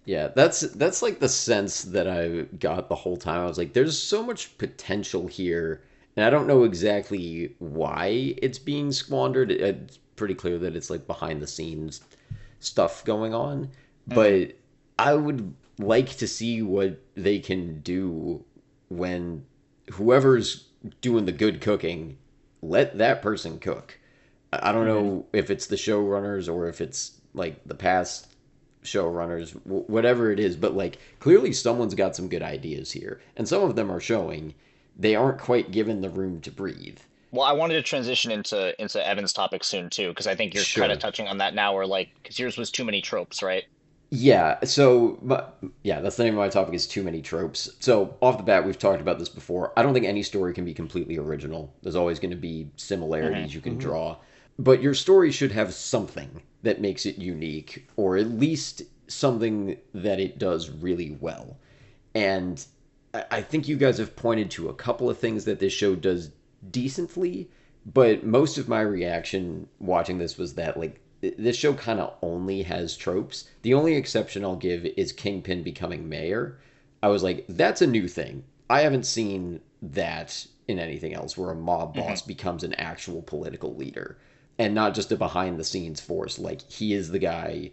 Yeah, that's like the sense that I got the whole time. I was like, there's so much potential here, and I don't know exactly why it's being squandered. It's pretty clear that it's like behind the scenes stuff going on, Hmm. but I would like to see what they can do when whoever's doing the good cooking, let that person cook. I don't Hmm. know if it's the showrunners or if it's like the past showrunners, whatever it is, but like clearly someone's got some good ideas here, and some of them are showing they aren't quite given the room to breathe. Well, I wanted to transition into Evan's topic soon too, because I think you're kind of Sure. touching on that now, where like, because yours was too many tropes, right? Yeah, so but yeah, that's the name of my topic is too many tropes. So off the bat, we've talked about this before. I don't think any story can be completely original. There's always going to be Hmm. similarities you can Hmm. draw, but your story should have something that makes it unique, or at least something that it does really well. And I think you guys have pointed to a couple of things that this show does decently, but most of my reaction watching this was that like this show kind of only has tropes. The only exception I'll give is Kingpin becoming mayor. I was like, that's a new thing. I haven't seen that in anything else where a mob Hmm. boss becomes an actual political leader and not just a behind the scenes force. Like he is the guy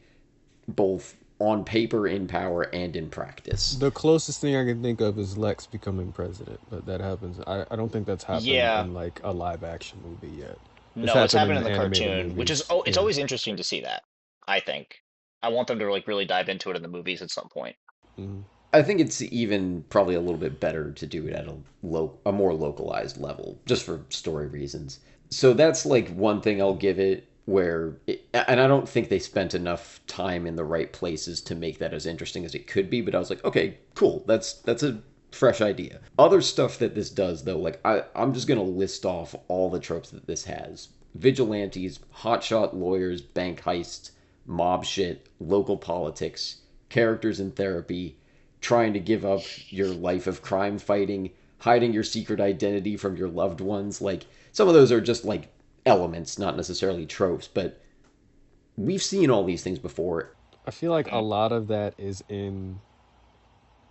both on paper in power and in practice. The closest thing I can think of is Lex becoming president, but that happens. I don't think that's happened Yeah. in like a live action movie yet. It's No, it's happened happened in in the animated cartoon, which is movies. oh, it's Yeah. always interesting to see that, I think. I want them to like really dive into it in the movies at some point. Mm. I think it's even probably a little bit better to do it at a more localized level, just for story reasons. So that's like one thing I'll give it. And I don't think they spent enough time in the right places to make that as interesting as it could be. But I was like, okay, cool. That's a fresh idea. Other stuff that this does, though, like I'm just gonna list off all the tropes that this has: vigilantes, hotshot lawyers, bank heists, mob shit, local politics, characters in therapy, trying to give up your life of crime fighting, hiding your secret identity from your loved ones. Like some of those are just like elements, not necessarily tropes, but we've seen all these things before. I feel like a Mhm. lot of that is in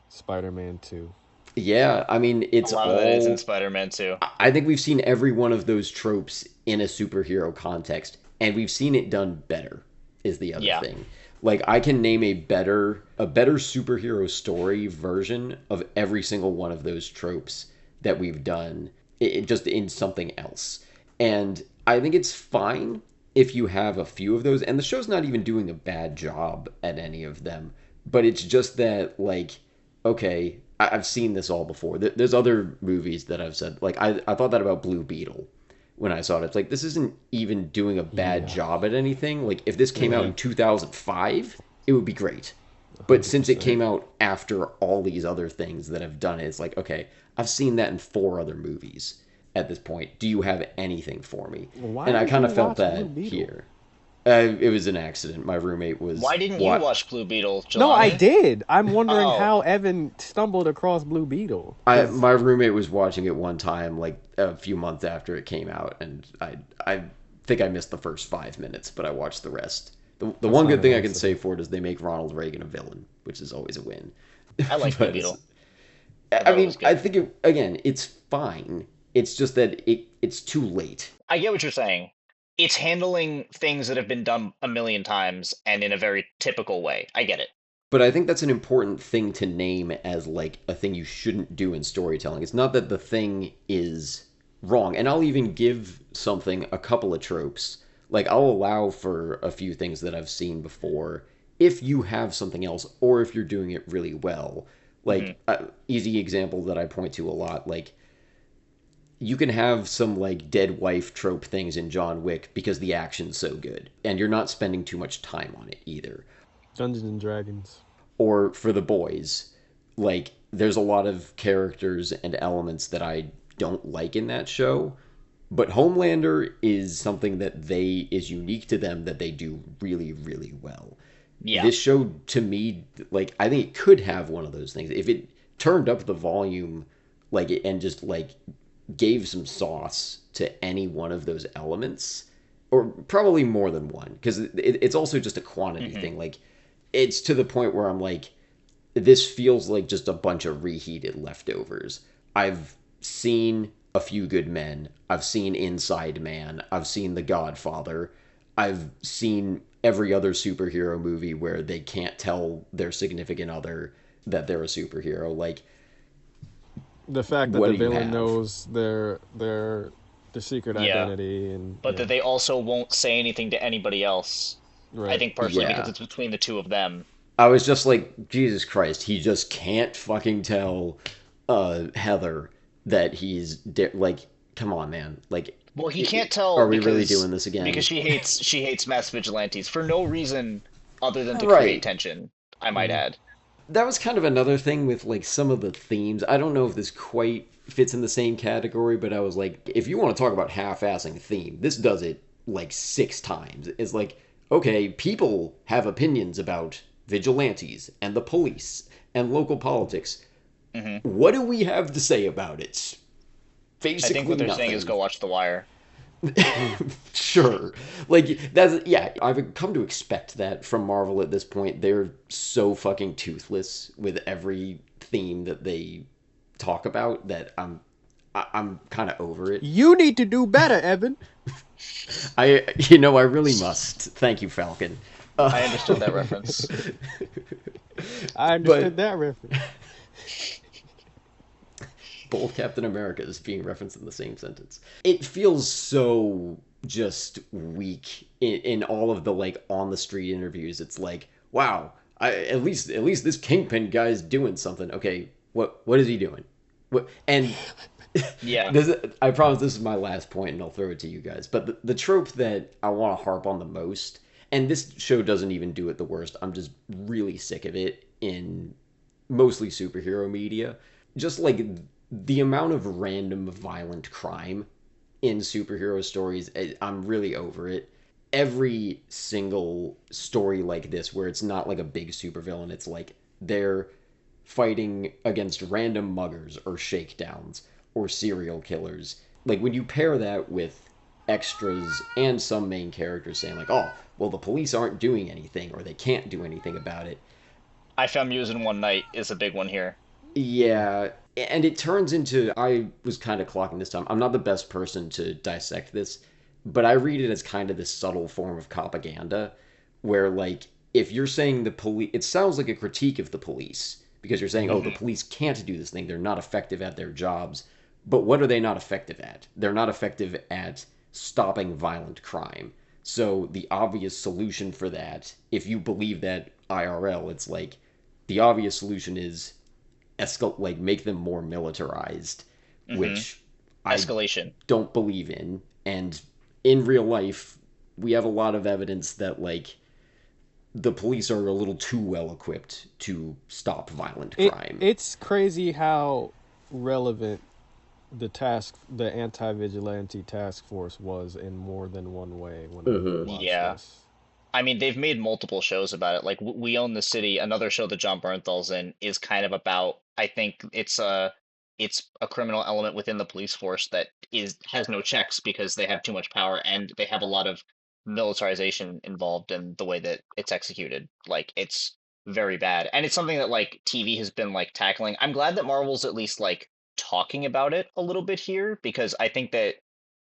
Spider-Man 2. Yeah, I mean, A it's lot of that is in all. Spider-Man too. I think we've seen every one of those tropes in a superhero context, and we've seen it done better, is the other Yeah. thing. Like I can name a better superhero story version of every single one of those tropes that we've done just in something else. And I think it's fine if you have a few of those, and the show's not even doing a bad job at any of them, but it's just that like okay, I've seen this all before. There's other movies that I've said, like, I thought that about Blue Beetle when I saw it. It's like, this isn't even doing a bad Yeah. job at anything. Like, if this came out Hmm. in 2005, it would be great. But since it 100%. came out after all these other things that have done it, it's like, okay, I've seen that in four other movies at this point. Do you have anything for me? Why And I did kind you of felt watch Blue that Beetle? here. It was an accident. My roommate was Why didn't you what watch Blue Beetle, No, I Jelani? did. I'm wondering Oh, how Evan stumbled across Blue Beetle. I Because my roommate was watching it one time, like a few months after it came out, and I think I missed the first 5 minutes, but I watched the rest. The that's one not good an thing I can say accident. for it is they make Ronald Reagan a villain, which is always a win. I like Blue But it's, Beetle. I I thought it mean, was I good. think again, it's fine. It's just that it's too late. I get what you're saying. It's handling things that have been done a million times and in a very typical way. I get it. But I think that's an important thing to name as like a thing you shouldn't do in storytelling. It's not that the thing is wrong. And I'll even give something a couple of tropes. Like I'll allow for a few things that I've seen before if you have something else or if you're doing it really well. Hmm. Like easy example that I point to a lot, like you can have some like dead wife trope things in John Wick because the action's so good and you're not spending too much time on it either. Dungeons and Dragons. Or for the boys, like there's a lot of characters and elements that I don't like in that show, but Homelander is something that they is unique to them that they do really really well. Yeah. This show to me, like I think it could have one of those things if it turned up the volume like and just like gave some sauce to any one of those elements, or probably more than one, because it's also just a quantity Hmm. thing. Like it's to the point where I'm like, this feels like just a bunch of reheated leftovers. I've seen A Few Good Men. I've seen Inside Man. I've seen The Godfather. I've seen every other superhero movie where they can't tell their significant other that they're a superhero. Like, The fact that what the do you villain have? knows their secret Yeah, identity, and but that they also won't say anything to anybody else. I right. think partially because Yeah. it's between the two of them. I was just like, Jesus Christ, he just can't fucking tell Heather that like, come on, man. Like, Well, he can't tell are we really doing this because again? she hates mass vigilantes for no reason other than to create Right. tension, I might Mhm. add. That was kind of another thing with like some of the themes. I don't know if this quite fits in the same category, but I was like, if you want to talk about half-assing a theme, this does it like 6 times. It's like, okay, people have opinions about vigilantes and the police and local politics. Hmm. What do we have to say about it? I think Basically what they're saying is nothing. go watch The Wire. Sure. Like that's yeah, I've come to expect that from Marvel at this point. They're so fucking toothless with every theme that they talk about that I'm kind of over it. You need to do better, Evan. I really must. Thank you, Falcon. Uh, I understood that reference. I but understood that reference. both Captain Americas being referenced in the same sentence. It feels so just weak in all of the like on the street interviews. It's like, wow, at least this Kingpin guy's doing something. Okay, what is he doing? What and Yeah. this I promise this is my last point, and I'll throw it to you guys. But the trope that I want to harp on the most, and this show doesn't even do it the worst. I'm just really sick of it in mostly superhero media. Just like the amount of random violent crime in superhero stories, I'm really over it. Every single story like this, where it's not like a big supervillain, it's like they're fighting against random muggers or shakedowns or serial killers. Like when you pair that with extras and some main characters saying like, "Oh, well the police aren't doing anything or they can't do anything about it." I Found Muse in One Night is a big one here. Yeah, and it turns into I was kind of clocking this time. I'm not the best person to dissect this, but I read it as kind of this subtle form of propaganda where like if you're saying the police it sounds like a critique of the police because you're saying, "Oh, the Hmm. police can't do this thing. They're not effective at their jobs." But what are they not effective at? They're not effective at stopping violent crime. So the obvious solution for that, if you believe that IRL, it's like the obvious solution is like make them more militarized, Hmm. which I Escalation. don't believe in. And in real life, we have a lot of evidence that like the police are a little too well equipped to stop violent crime. It's crazy how relevant the anti-vigilante task force was in more than one way when we Mm-hmm. watched Yeah. this. I mean, they've made multiple shows about it. Like We Own the City, another show that John Bernthal's in, is kind of about. I think it's a criminal element within the police force that is has no checks because they have too much power and they have a lot of militarization involved in the way that it's executed. Like it's very bad, and it's something that like TV has been like tackling. I'm glad that Marvel's at least like talking about it a little bit here because I think that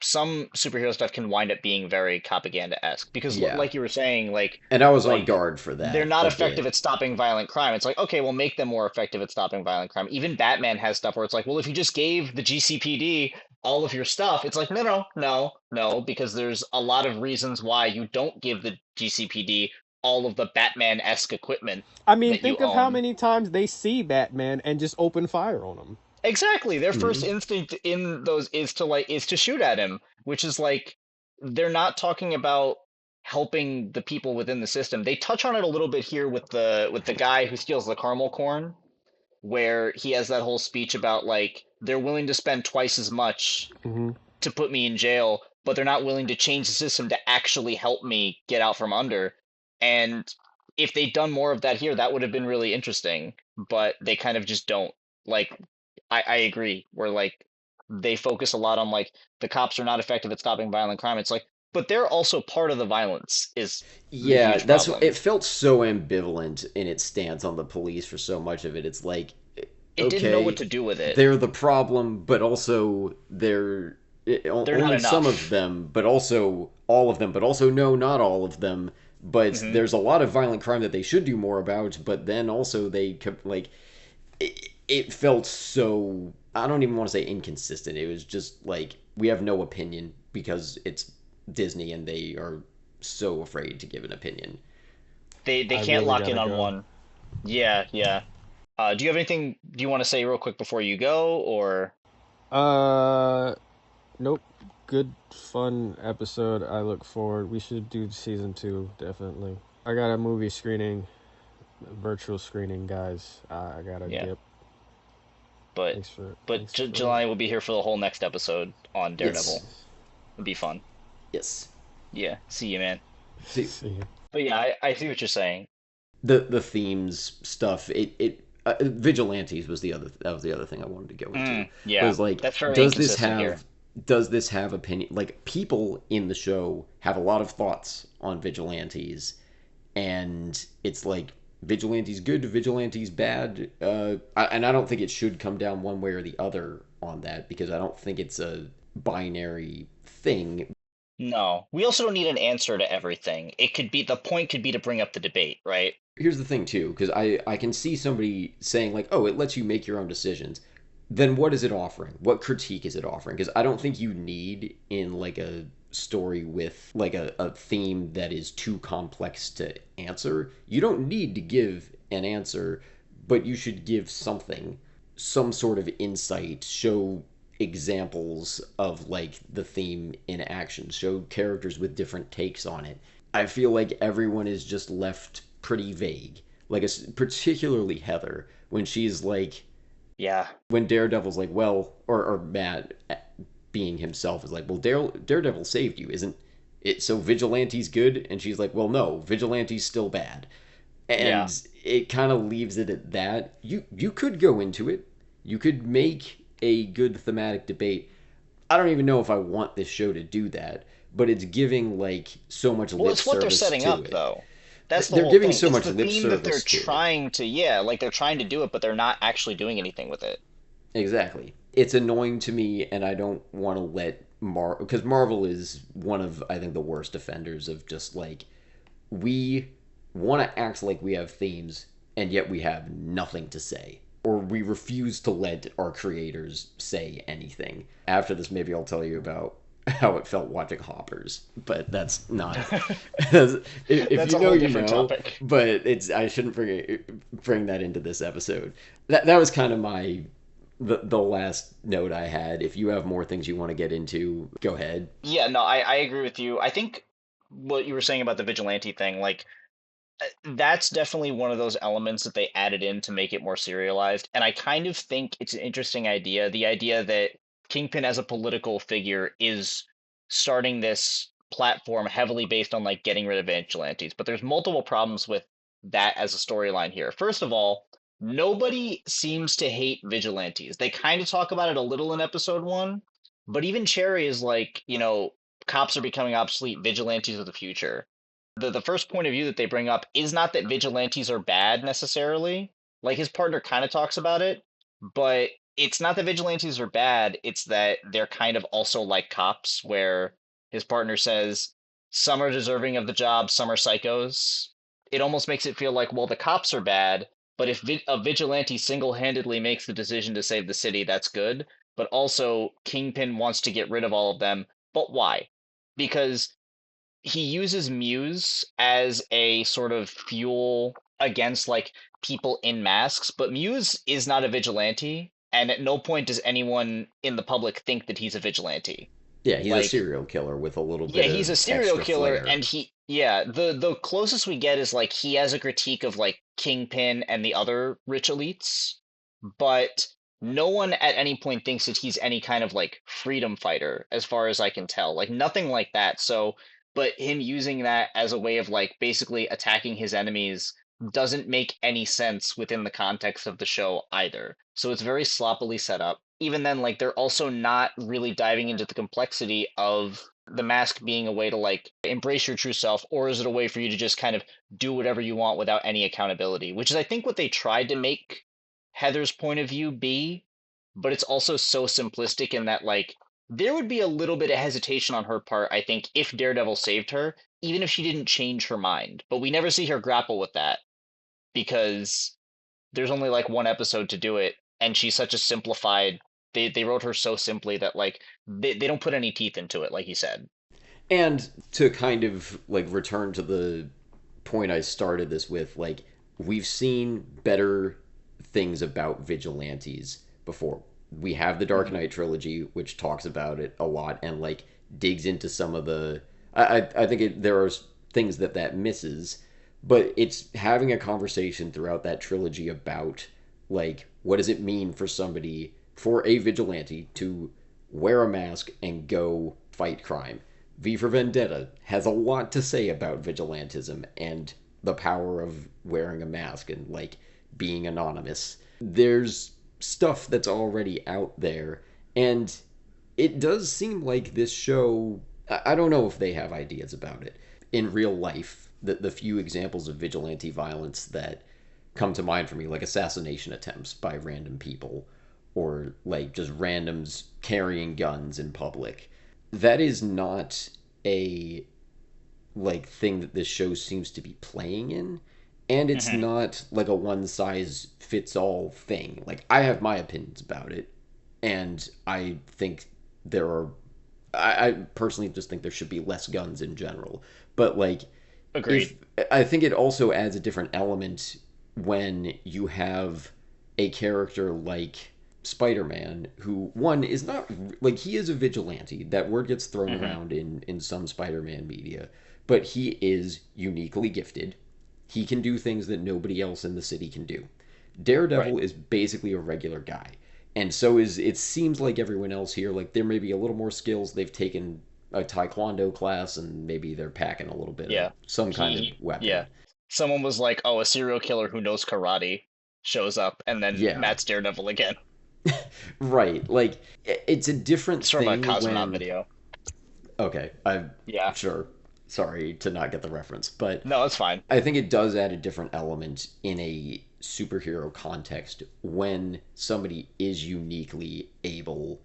some superhero stuff can wind up being very propaganda-esque because Yeah. like you were saying And I was on like guard for they're that not a effective bit. at stopping violent crime. It's like, okay, well make them more effective at stopping violent crime. Even Batman has stuff where it's like, well, if you just gave the GCPD all of your stuff, it's like, no, because there's a lot of reasons why you don't give the GCPD all of the Batman-esque equipment I mean, that you think of how own. many times they see Batman and just open fire on him. Exactly. Their first Mm-hmm. instinct in those is to shoot at him, which is like they're not talking about helping the people within the system. They touch on it a little bit here with the guy who steals the caramel corn, where he has that whole speech about like they're willing to spend twice as much Hmm. to put me in jail, but they're not willing to change the system to actually help me get out from under. And if they'd done more of that here, that would have been really interesting. But they kind of just don't. Like, I agree. Where like they focus a lot on like the cops are not effective at stopping violent crime. It's like, but they're also part of the violence. Is the Yeah, huge that's what problem. it felt so ambivalent in its stance on the police for so much of it. It's like, It didn't know what okay, to do with it. they're the problem, but also They're not only some of enough. them, but also all of them, but also no, not all of them. but Hmm. there's a lot of violent crime that they should do more about. But then also like it felt so, I don't even want to say inconsistent. It was just like we have no opinion because it's Disney and they are so afraid to give an opinion. They I can't really lock in gotta on go. one. Yeah, yeah. Do you have anything you want to say real quick before you go, or Uh, nope. Good, fun episode. I look forward. We should do season two, definitely. I got a movie screening, virtual screening, guys. I gotta yeah? dip. But Thanks for, but thanks for, Jelani will be here for the whole next episode on Yes, Daredevil. It'll be fun. yes. Yeah, see you, man. See, see you. But yeah, I see what you're saying. the themes stuff. Vigilantes was the other thing I wanted to go into. Yeah, Was like, that's very does this inconsistent here. have does this have opinion? Like, people in the show have a lot of thoughts on vigilantes, and it's like, vigilantes good, vigilantes bad. And I don't think it should come down one way or the other on that, because I don't think it's a binary thing. No, we also don't need an answer to everything. It could be the point could be to bring up the debate, right? Here's the thing too, because I can see somebody saying like, oh, it lets you make your own decisions. Then what is it offering? What critique is it offering? Because I don't think you need, in like a story with like a theme that is too complex to answer, you don't need to give an answer, but you should give something, some sort of insight, show examples of like the theme in action, show characters with different takes on it. I feel like everyone is just left pretty vague. Like, particularly Heather, when she's like, Yeah. when Daredevil's like, well, or Matt being himself is like, well, Daredevil saved you, isn't it? So Vigilante's good, and she's like, well, no, Vigilante's still bad, Yeah. and it kind of leaves it at that. You could go into it, you could make a good thematic debate. I don't even know if I want this show to do that, but it's giving like so much Well, lip it's what they're service setting to up, it. though. That's the They're whole giving thing. so It's much the lip theme that they're service to it. trying to, yeah, like they're trying to do it, but they're not actually doing anything with it. Exactly. It's annoying to me, and I don't want to let because Marvel is one of, I think, the worst offenders of just like, we want to act like we have themes, and yet we have nothing to say, or we refuse to let our creators say anything. After this, maybe I'll tell you about how it felt watching Hoppers, but that's not. If That's you a know, whole you different know. topic. But it's, I shouldn't bring that into this episode. That was kind of my the last note I had. If you have more things you want to get into, go ahead. Yeah, no, I agree with you. I think what you were saying about the vigilante thing, like that's definitely one of those elements that they added in to make it more serialized. And I kind of think it's an interesting idea. The idea that Kingpin as a political figure is starting this platform heavily based on like getting rid of vigilantes. But there's multiple problems with that as a storyline here. First of all, nobody seems to hate vigilantes. They kind of talk about it a little in episode one, but even Cherry is like, cops are becoming obsolete, vigilantes of the future. The first point of view that they bring up is not that vigilantes are bad necessarily. Like his partner kind of talks about it, but it's not that vigilantes are bad, it's that they're kind of also like cops, where his partner says some are deserving of the job, some are psychos. It almost makes it feel like, well, the cops are bad, but if a vigilante single-handedly makes the decision to save the city, that's good. But also, Kingpin wants to get rid of all of them. But why? Because he uses Muse as a sort of fuel against like people in masks, but Muse is not a vigilante, and at no point does anyone in the public think that he's a vigilante. Yeah, he's a Like, serial killer with a little yeah, bit he's a of serial extra killer, flair. and the closest we get is like he has a critique of like Kingpin and the other rich elites, but no one at any point thinks that he's any kind of like freedom fighter, as far as I can tell. Like nothing like that. So, but him using that as a way of like basically attacking his enemies doesn't make any sense within the context of the show either. So it's very sloppily set up. Even then, like they're also not really diving into the complexity of the mask being a way to like embrace your true self, or is it a way for you to just kind of do whatever you want without any accountability, which is I think what they tried to make Heather's point of view be, but it's also so simplistic in that like there would be a little bit of hesitation on her part, I think, if Daredevil saved her, even if she didn't change her mind. But we never see her grapple with that because there's only like one episode to do it, and she's such a simplified. They wrote her so simply that like they don't put any teeth into it, like you said. And to kind of like return to the point I started this with, like, we've seen better things about vigilantes before. We have the Dark Mm-hmm. Knight trilogy, which talks about it a lot and like digs into some of the. I think there are things that misses, but it's having a conversation throughout that trilogy about like what does it mean for somebody for a vigilante to wear a mask and go fight crime. V for Vendetta has a lot to say about vigilantism and the power of wearing a mask and like being anonymous. There's stuff that's already out there, and it does seem like this show. I don't know if they have ideas about it in real life. The few examples of vigilante violence that come to mind for me, like assassination attempts by random people, or like just randoms carrying guns in public. That is not a like thing that this show seems to be playing in, and it's Mm-hmm. not like a one size fits all thing. Like I have my opinions about it, and I think there are I personally just think there should be less guns in general. But like if Agreed. I think it also adds a different element when you have a character like Spider-Man, who one is not like he is a vigilante. That word gets thrown Mm-hmm. around in some Spider-Man media, but he is uniquely gifted. He can do things that nobody else in the city can do. Right. Daredevil is basically a regular guy. And so is it seems like everyone else here, like there may be a little more skills. They've taken a taekwondo class and maybe they're packing a little bit of Yeah. some kind of Yeah. weapon. Someone was like, "Oh, a serial killer who knows karate shows up," and then Yeah. Matt's Daredevil again. Right. Like it's a different It's from a thing Cosmonaut when video. okay, I'm Yeah. sure. Sorry to not get the reference, but No, it's fine. I think it does add a different element in a superhero context when somebody is uniquely able,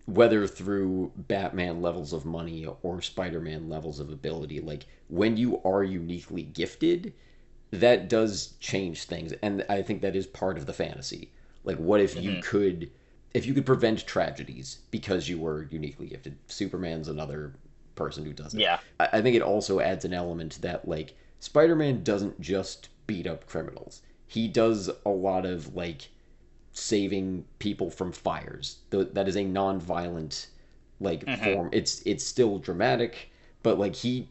whether through Batman levels of money or Spider Man levels of ability. Like, when you are uniquely gifted, that does change things. And I think that is part of the fantasy. Like, what Hmm. if you could prevent tragedies because you were uniquely gifted? Superman's another person who does it. Yeah. I think it also adds an element that like Spider-Man doesn't just beat up criminals. He does a lot of like saving people from fires. That is a non-violent like Hmm. form. It's still dramatic, but like he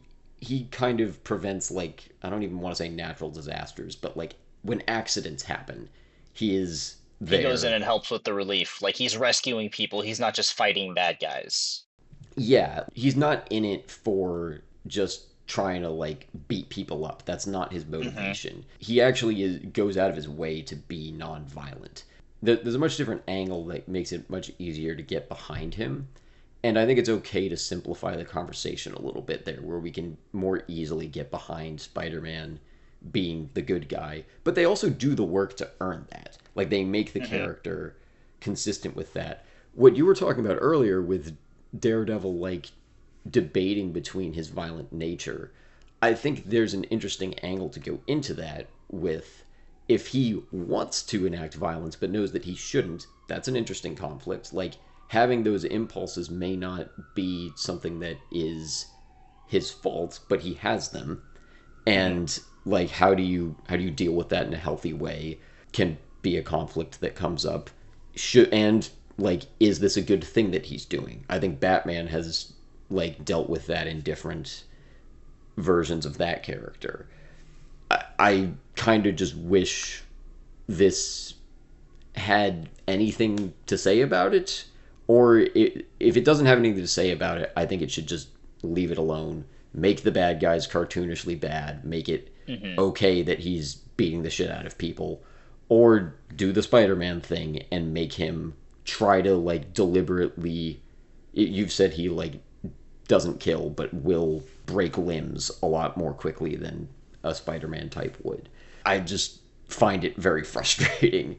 kind of prevents like I don't even want to say natural disasters, but like when accidents happen, he is He goes in there. and helps with the relief. Like he's rescuing people. He's not just fighting bad guys. Yeah, he's not in it for just trying to like beat people up. That's not his Hmm. motivation. He actually goes out of his way to be non-violent. There's a much different angle that makes it much easier to get behind him. And I think it's okay to simplify the conversation a little bit there, where we can more easily get behind Spider Man being the good guy. But they also do the work to earn that. Like, they make the Hmm. character consistent with that. What you were talking about earlier with Daredevil, like, debating between his violent nature, I think there's an interesting angle to go into that with if he wants to enact violence but knows that he shouldn't. That's an interesting conflict. Like having those impulses may not be something that is his fault, but he has them. Hmm. And like how do you deal with that in a healthy way can be a conflict that comes up. Should and like is this a good thing that he's doing? I think Batman has like dealt with that in different versions of that character. I kind of just wish this had anything to say about it, or if it doesn't have anything to say about it, I think it should just leave it alone. Make the bad guys cartoonishly bad. Make it Hmm. okay that he's beating the shit out of people, or do the Spider-Man thing and make him try to like deliberately. You've said he like doesn't kill, but will break limbs a lot more quickly than a Spider-Man type would. I just find it very frustrating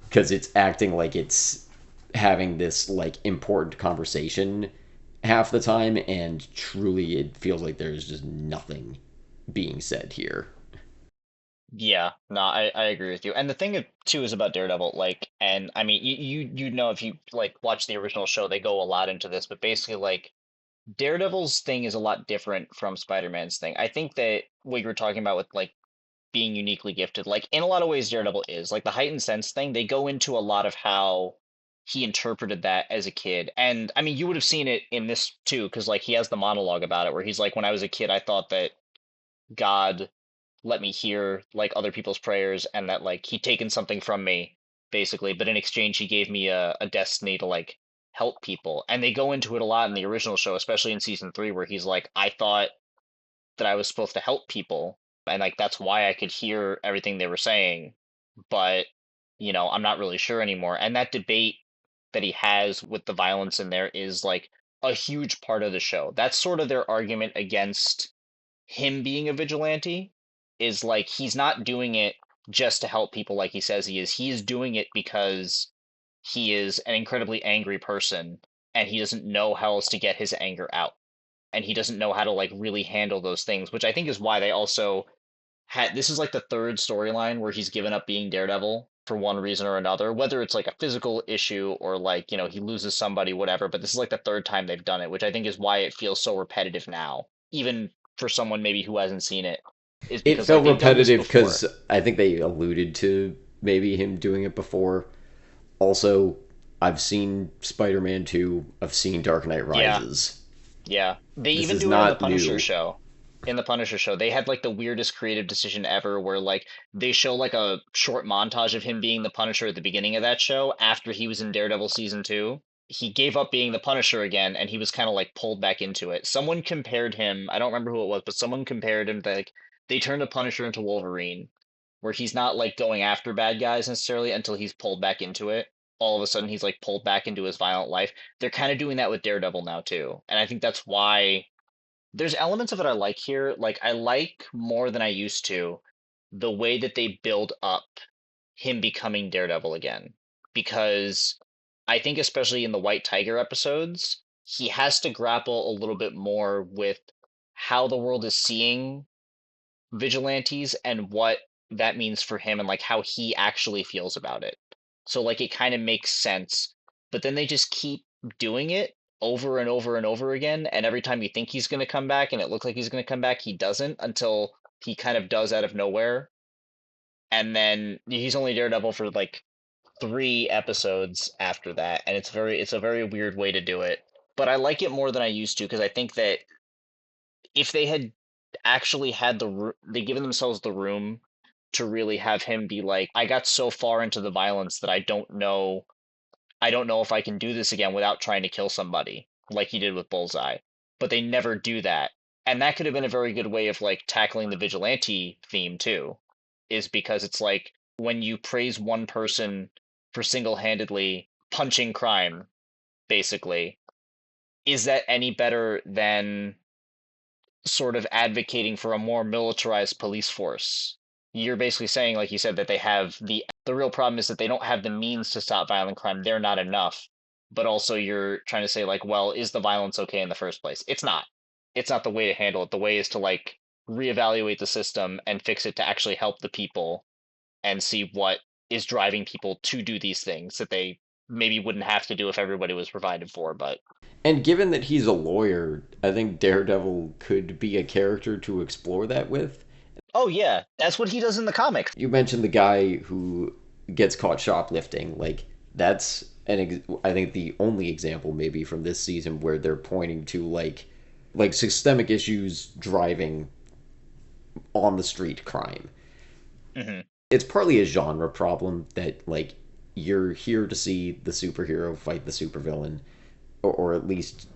because it's acting like it's having this like important conversation half the time, and truly it feels like there's just nothing being said here. Yeah, no, I agree with you. And the thing too is about Daredevil, like, and I mean, you know if you like watch the original show, they go a lot into this, but basically, like, Daredevil's thing is a lot different from Spider-Man's thing. I think that what you were talking about with like being uniquely gifted, like in a lot of ways, Daredevil is like the heightened sense thing. They go into a lot of how he interpreted that as a kid, and I mean, you would have seen it in this too, because like he has the monologue about it where he's like, when I was a kid, I thought that God let me hear like other people's prayers and that like he'd taken something from me basically, but in exchange he gave me a destiny to like help people. And they go into it a lot in the original show, especially in season 3 where he's like, I thought that I was supposed to help people and like that's why I could hear everything they were saying, but I'm not really sure anymore. And that debate that he has with the violence in there is like a huge part of the show. That's sort of their argument against him being a vigilante, is like he's not doing it just to help people like he says he is. He is doing it because he is an incredibly angry person and he doesn't know how else to get his anger out. And he doesn't know how to like really handle those things, which I think is why they also had this is like the third storyline where he's given up being Daredevil for one reason or another, whether it's like a physical issue or like, he loses somebody, whatever. But this is like the third time they've done it, which I think is why it feels so repetitive now, even for someone maybe who hasn't seen it, is It because like felt they've done this repetitive before. because I think they alluded to maybe him doing it before. Also, I've seen Spider-Man 2, I've seen Dark Knight Yeah, Rises. yeah. They This even is do it in the not Punisher new. show. In the Punisher show, they had like the weirdest creative decision ever where like they show like a short montage of him being the Punisher at the beginning of that show after he was in Daredevil season 2. He gave up being the Punisher again and he was kind of like pulled back into it. Someone compared him, I don't remember who it was, but someone compared him to like they turned a Punisher into Wolverine, where he's not like going after bad guys necessarily until he's pulled back into it. All of a sudden he's like pulled back into his violent life. They're kind of doing that with Daredevil now too. And I think that's why there's elements of it I like here. Like I like more than I used to the way that they build up him becoming Daredevil again. Because I think especially in the White Tiger episodes, he has to grapple a little bit more with how the world is seeing vigilantes and what that means for him and like how he actually feels about it. So like it kind of makes sense, but then they just keep doing it over and over and over again, and every time you think he's going to come back and it looks like he's going to come back, he doesn't until he kind of does out of nowhere. And then he's only Daredevil for like 3 episodes after that, and it's a very weird way to do it. But I like it more than I used to because I think that if they had actually had they given themselves the room to really have him be like, I got so far into the violence that I don't know if I can do this again without trying to kill somebody like he did with Bullseye. But they never do that. And that could have been a very good way of like tackling the vigilante theme too, is because it's like when you praise one person for single-handedly punching crime, basically, is that any better than sort of advocating for a more militarized police force? You're basically saying, like you said, that they have the real problem is that they don't have the means to stop violent crime. They're not enough. But also you're trying to say like, well, is the violence okay in the first place? It's not. It's not the way to handle it. The way is to like reevaluate the system and fix it to actually help the people and see what is driving people to do these things that they maybe wouldn't have to do if everybody was provided for, but And given that he's a lawyer, I think Daredevil could be a character to explore that with. oh yeah, that's what he does in the comics. You mentioned the guy who gets caught shoplifting. Like, that's I think the only example maybe from this season where they're pointing to like systemic issues driving on the street crime. Hmm. It's partly a genre problem that like you're here to see the superhero fight the supervillain, or at least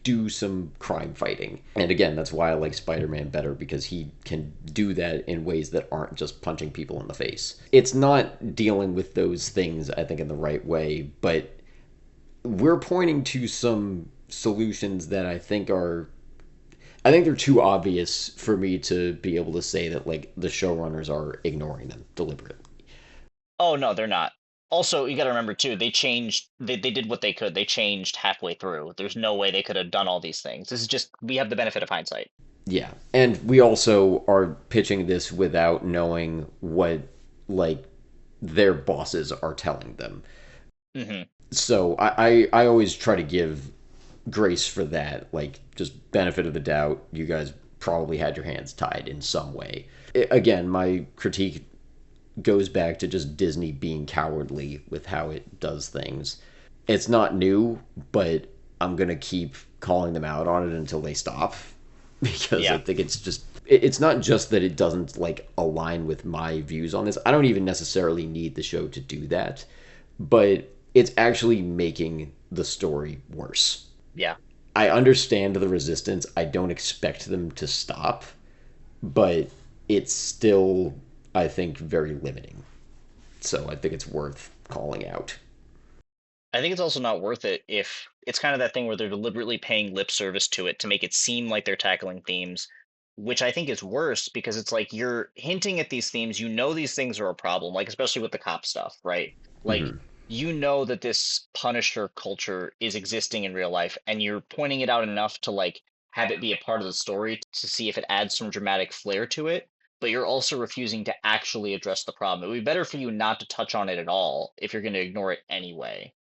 do some crime fighting. And again, that's why I like Spider-Man better, because he can do that in ways that aren't just punching people in the face. It's not dealing with those things, I think, in the right way, but we're pointing to some solutions that I think they're too obvious for me to be able to say that like the showrunners are ignoring them deliberately. Oh no, they're not. Also, you got to remember too, they did what they could. They changed halfway through. There's no way they could have done all these things. This is just we have the benefit of hindsight. Yeah. And we also are pitching this without knowing what like their bosses are telling them. Hmm. So I always try to give grace for that, like just benefit of the doubt. You guys probably had your hands tied in some way. Again, my critique goes back to just Disney being cowardly with how it does things. It's not new, but I'm gonna keep calling them out on it until they stop because I Yeah. think it's just it's not just that it doesn't like align with my views on this. I don't even necessarily need the show to do that, but it's actually making the story worse. Yeah. I understand the resistance. I don't expect them to stop, but it's still, I think, very limiting. So I think it's worth calling out. I think it's also not worth it if it's kind of that thing where they're deliberately paying lip service to it to make it seem like they're tackling themes, which I think is worse because it's like you're hinting at these themes, you know these things are a problem, like especially with the cop stuff, right? Like Mm-hmm. you know that this Punisher culture is existing in real life and you're pointing it out enough to like have it be a part of the story to see if it adds some dramatic flair to it, but you're also refusing to actually address the problem. It would be better for you not to touch on it at all if you're going to ignore it anyway.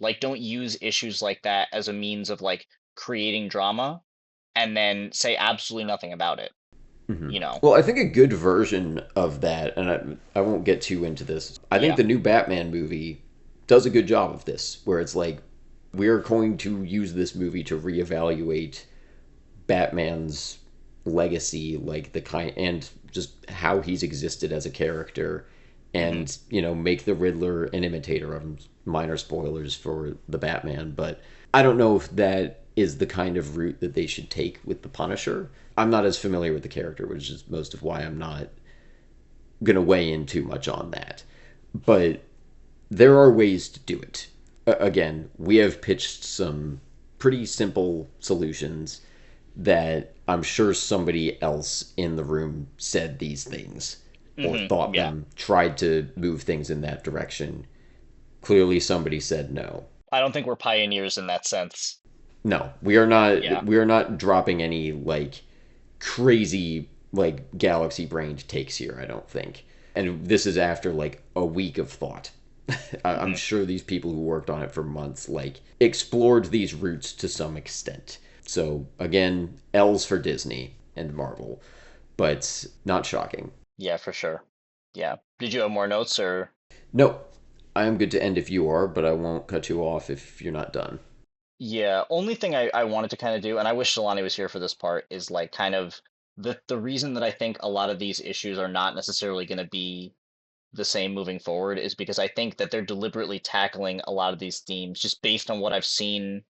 Like, don't use issues like that as a means of like creating drama and then say absolutely nothing about it, Mm-hmm. you know? Well, I think a good version of that, and I won't get too into this. I think Yeah. the new Batman movie does a good job of this, where it's like we're going to use this movie to reevaluate Batman's legacy, like the kind and just how he's existed as a character, Hmm. and make the Riddler an imitator of him. Minor spoilers for the Batman, but I don't know if that is the kind of route that they should take with the Punisher. I'm not as familiar with the character, which is most of why I'm not going to weigh in too much on that. But there are ways to do it. Again, we have pitched some pretty simple solutions that I'm sure somebody else in the room said these things or Hmm. thought Yeah. them, tried to move things in that direction. Clearly, somebody said no. I don't think we're pioneers in that sense. No, we are not. Yeah. We are not dropping any like crazy like galaxy brained takes here. I don't think. And this is after like a week of thought. I'm Hmm. sure these people who worked on it for months like explored these routes to some extent. So again, L's for Disney and Marvel, but not shocking. Yeah, for sure. Yeah. Did you have more notes or? No, I am good to end if you are, but I won't cut you off if you're not done. Yeah, only thing I wanted to kind of do, and I wish Solani was here for this part, is like kind of the reason that I think a lot of these issues are not necessarily going to be the same moving forward is because I think that they're deliberately tackling a lot of these themes just based on what I've seen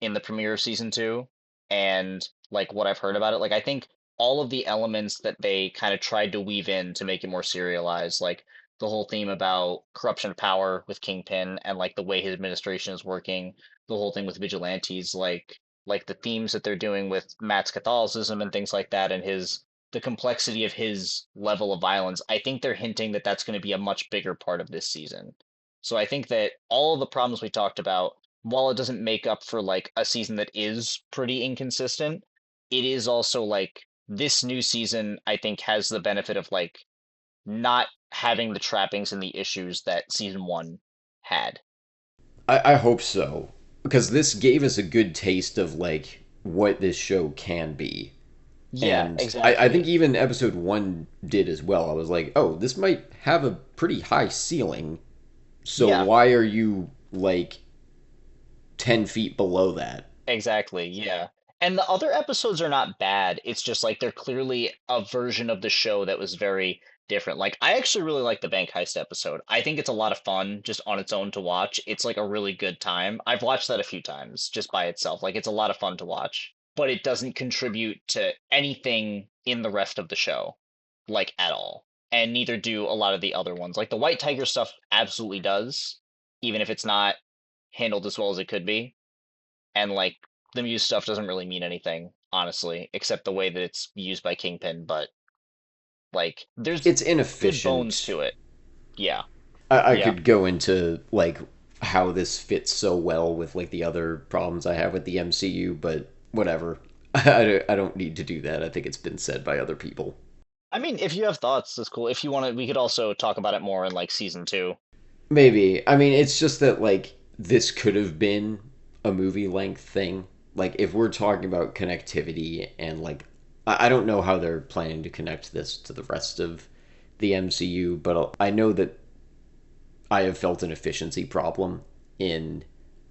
in the premiere of season two and like what I've heard about it. Like I think all of the elements that they kind of tried to weave in to make it more serialized, like the whole theme about corruption of power with Kingpin and like the way his administration is working, the whole thing with vigilantes, like the themes that they're doing with Matt's Catholicism and things like that, and his the complexity of his level of violence. I think they're hinting that that's going to be a much bigger part of this season. So I think that all of the problems we talked about, while it doesn't make up for like a season that is pretty inconsistent, it is also like this new season I think has the benefit of like not having the trappings and the issues that season one had. I hope so because this gave us a good taste of like what this show can be. Yeah, And I think exactly. even episode one did as well. I was like, oh, this might have a pretty high ceiling. So Yeah, why are you like 10 feet below that? exactly. Yeah. And the other episodes are not bad. It's just like they're clearly a version of the show that was very different. Like I actually really like the bank heist episode. I think it's a lot of fun just on its own to watch. It's like a really good time. I've watched that a few times just by itself. Like it's a lot of fun to watch, but it doesn't contribute to anything in the rest of the show like at all. And neither do a lot of the other ones. Like the White Tiger stuff absolutely does, even if it's not handled as well as it could be, and like the Muse stuff doesn't really mean anything, honestly, except the way that it's used by Kingpin. But like, there's It's good bones inefficient. to it. Yeah. I Yeah. could go into like how this fits so well with like the other problems I have with the MCU, but whatever. I don't need to do that. I think it's been said by other people. I mean, if you have thoughts, that's cool. If you want to, we could also talk about it more in like season two. Maybe. I mean, it's just that like this could have been a movie length thing. Like if we're talking about connectivity and like I don't know how they're planning to connect this to the rest of the MCU, but I know that I have felt an efficiency problem in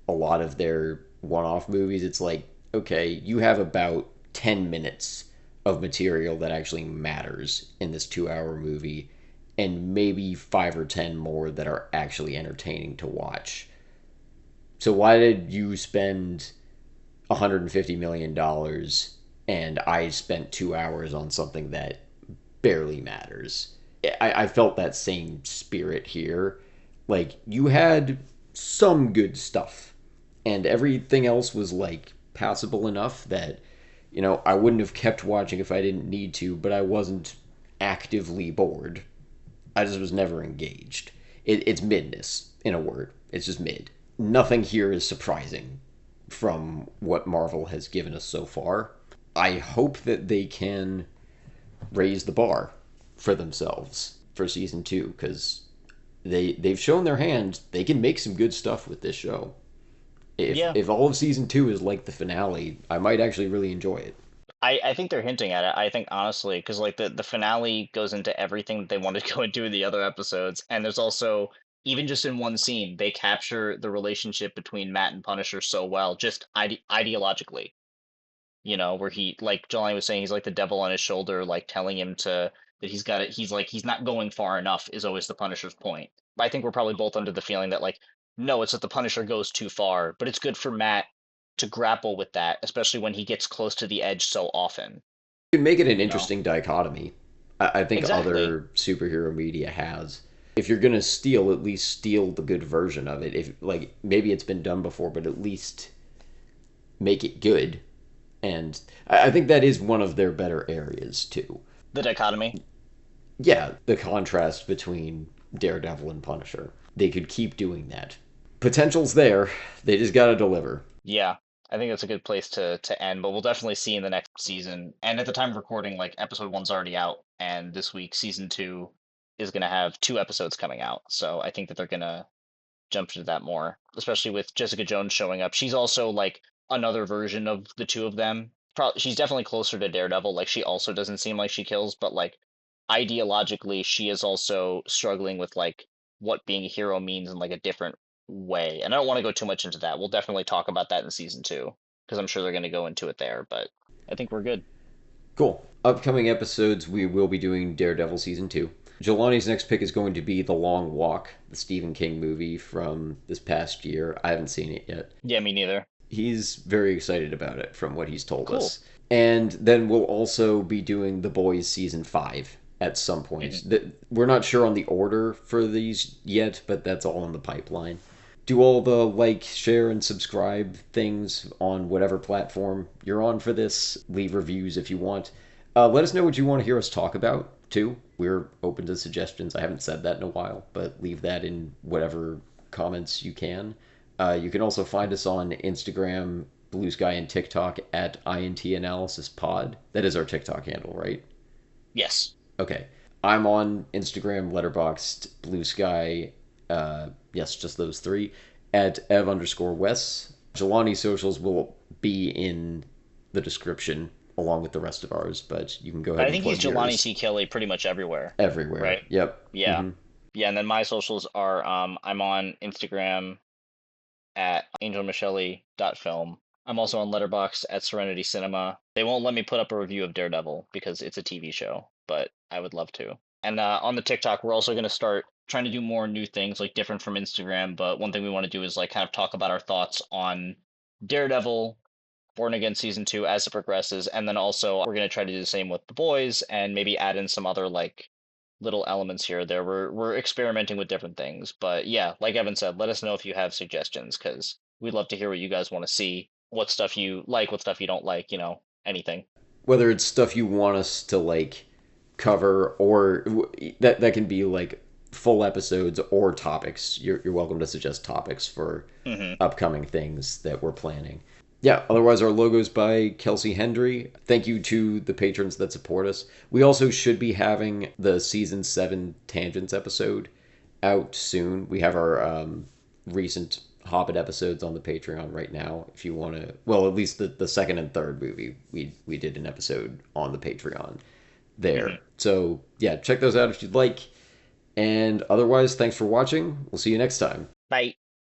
a lot of their one-off movies. It's like, okay, you have about 10 minutes of material that actually matters in this 2-hour movie and maybe 5 or 10 more that are actually entertaining to watch. So why did you spend $150 million and I spent 2 hours on something that barely matters? I felt that same spirit here. Like, you had some good stuff, and everything else was, like, passable enough that, I wouldn't have kept watching if I didn't need to, but I wasn't actively bored. I just was never engaged. It's midness, in a word. It's just mid. Nothing here is surprising from what Marvel has given us so far. I hope that they can raise the bar for themselves for season two because they've shown their hand. They can make some good stuff with this show. Yeah, If all of season two is like the finale, I might actually really enjoy it. I think they're hinting at it. I think honestly, because like the finale goes into everything that they wanted to go into in the other episodes, and there's also even just in one scene they capture the relationship between Matt and Punisher so well, just ideologically. Where he, like Jelani was saying, he's like the devil on his shoulder, like telling him to that he's got it. He's like he's not going far enough is always the Punisher's point. But I think we're probably both under the feeling that like no, it's that the Punisher goes too far, but it's good for Matt to grapple with that, especially when he gets close to the edge so often. You can make it an You know interesting dichotomy. I think exactly. other superhero media has. If you're gonna steal, at least steal the good version of it. If like maybe it's been done before, but at least make it good. And I think that is one of their better areas too. The dichotomy. Yeah, the contrast between Daredevil and Punisher. They could keep doing that. Potential's there. They just gotta deliver. Yeah, I think that's a good place to end. But we'll definitely see in the next season. And at the time of recording, like episode one's already out, and this week season two is gonna have two episodes coming out. So I think that they're gonna jump into that more, especially with Jessica Jones showing up. She's also like another version of the two of them. She's definitely closer to Daredevil. Like she also doesn't seem like she kills, but like ideologically, she is also struggling with like what being a hero means in like a different way. And I don't want to go too much into that. We'll definitely talk about that in season two because I'm sure they're going to go into it there. But I think we're good. Cool. Upcoming episodes, we will be doing Daredevil season 2. Jelani's next pick is going to be The Long Walk, the Stephen King movie from this past year. I haven't seen it yet. Yeah, me neither. He's very excited about it from what he's told Cool. us. And then we'll also be doing The Boys season 5 at some point. Hmm. We're not sure on the order for these yet, but that's all in the pipeline. Do all the like, share, and subscribe things on whatever platform you're on for this. Leave reviews if you want. Let us know what you want to hear us talk about, too. We're open to suggestions. I haven't said that in a while, but leave that in whatever comments you can. You can also find us on Instagram, Blue Sky, and TikTok at INT Analysis Pod. That is our TikTok handle, right? Yes. Okay. I'm on Instagram, Letterboxd, Blue Sky, yes, just those three, at Ev_Wes. Jelani's socials will be in the description along with the rest of ours, but you can go But ahead I and think he's plug Jelani yours C. Kelly pretty much everywhere, everywhere. right? Yep. Yeah. Yeah, and then my socials are I'm on Instagram at angelmichele.film. I'm also on Letterboxd at Serenity Cinema. They won't let me put up a review of Daredevil because it's a TV show, but I would love to. And on the TikTok, we're also going to start trying to do more new things, like different from Instagram. But one thing we want to do is like kind of talk about our thoughts on Daredevil, Born Again season two as it progresses, and then also we're going to try to do the same with the boys and maybe add in some other like little elements here or there. We're experimenting with different things, but yeah, like Evan said, let us know if you have suggestions because we'd love to hear what you guys want to see, what stuff you like, what stuff you don't like, anything. Whether it's stuff you want us to like cover or that can be like full episodes or topics. You're welcome to suggest topics for Hmm. upcoming things that we're planning. Yeah, otherwise, our logo's by Kelsey Hendry. Thank you to the patrons that support us. We also should be having the season 7 Tangents episode out soon. We have our recent Hobbit episodes on the Patreon right now. If you want to, well, at least the second and third movie, we did an episode on the Patreon there. Hmm. So yeah, check those out if you'd like. And otherwise, thanks for watching. We'll see you next time. Bye.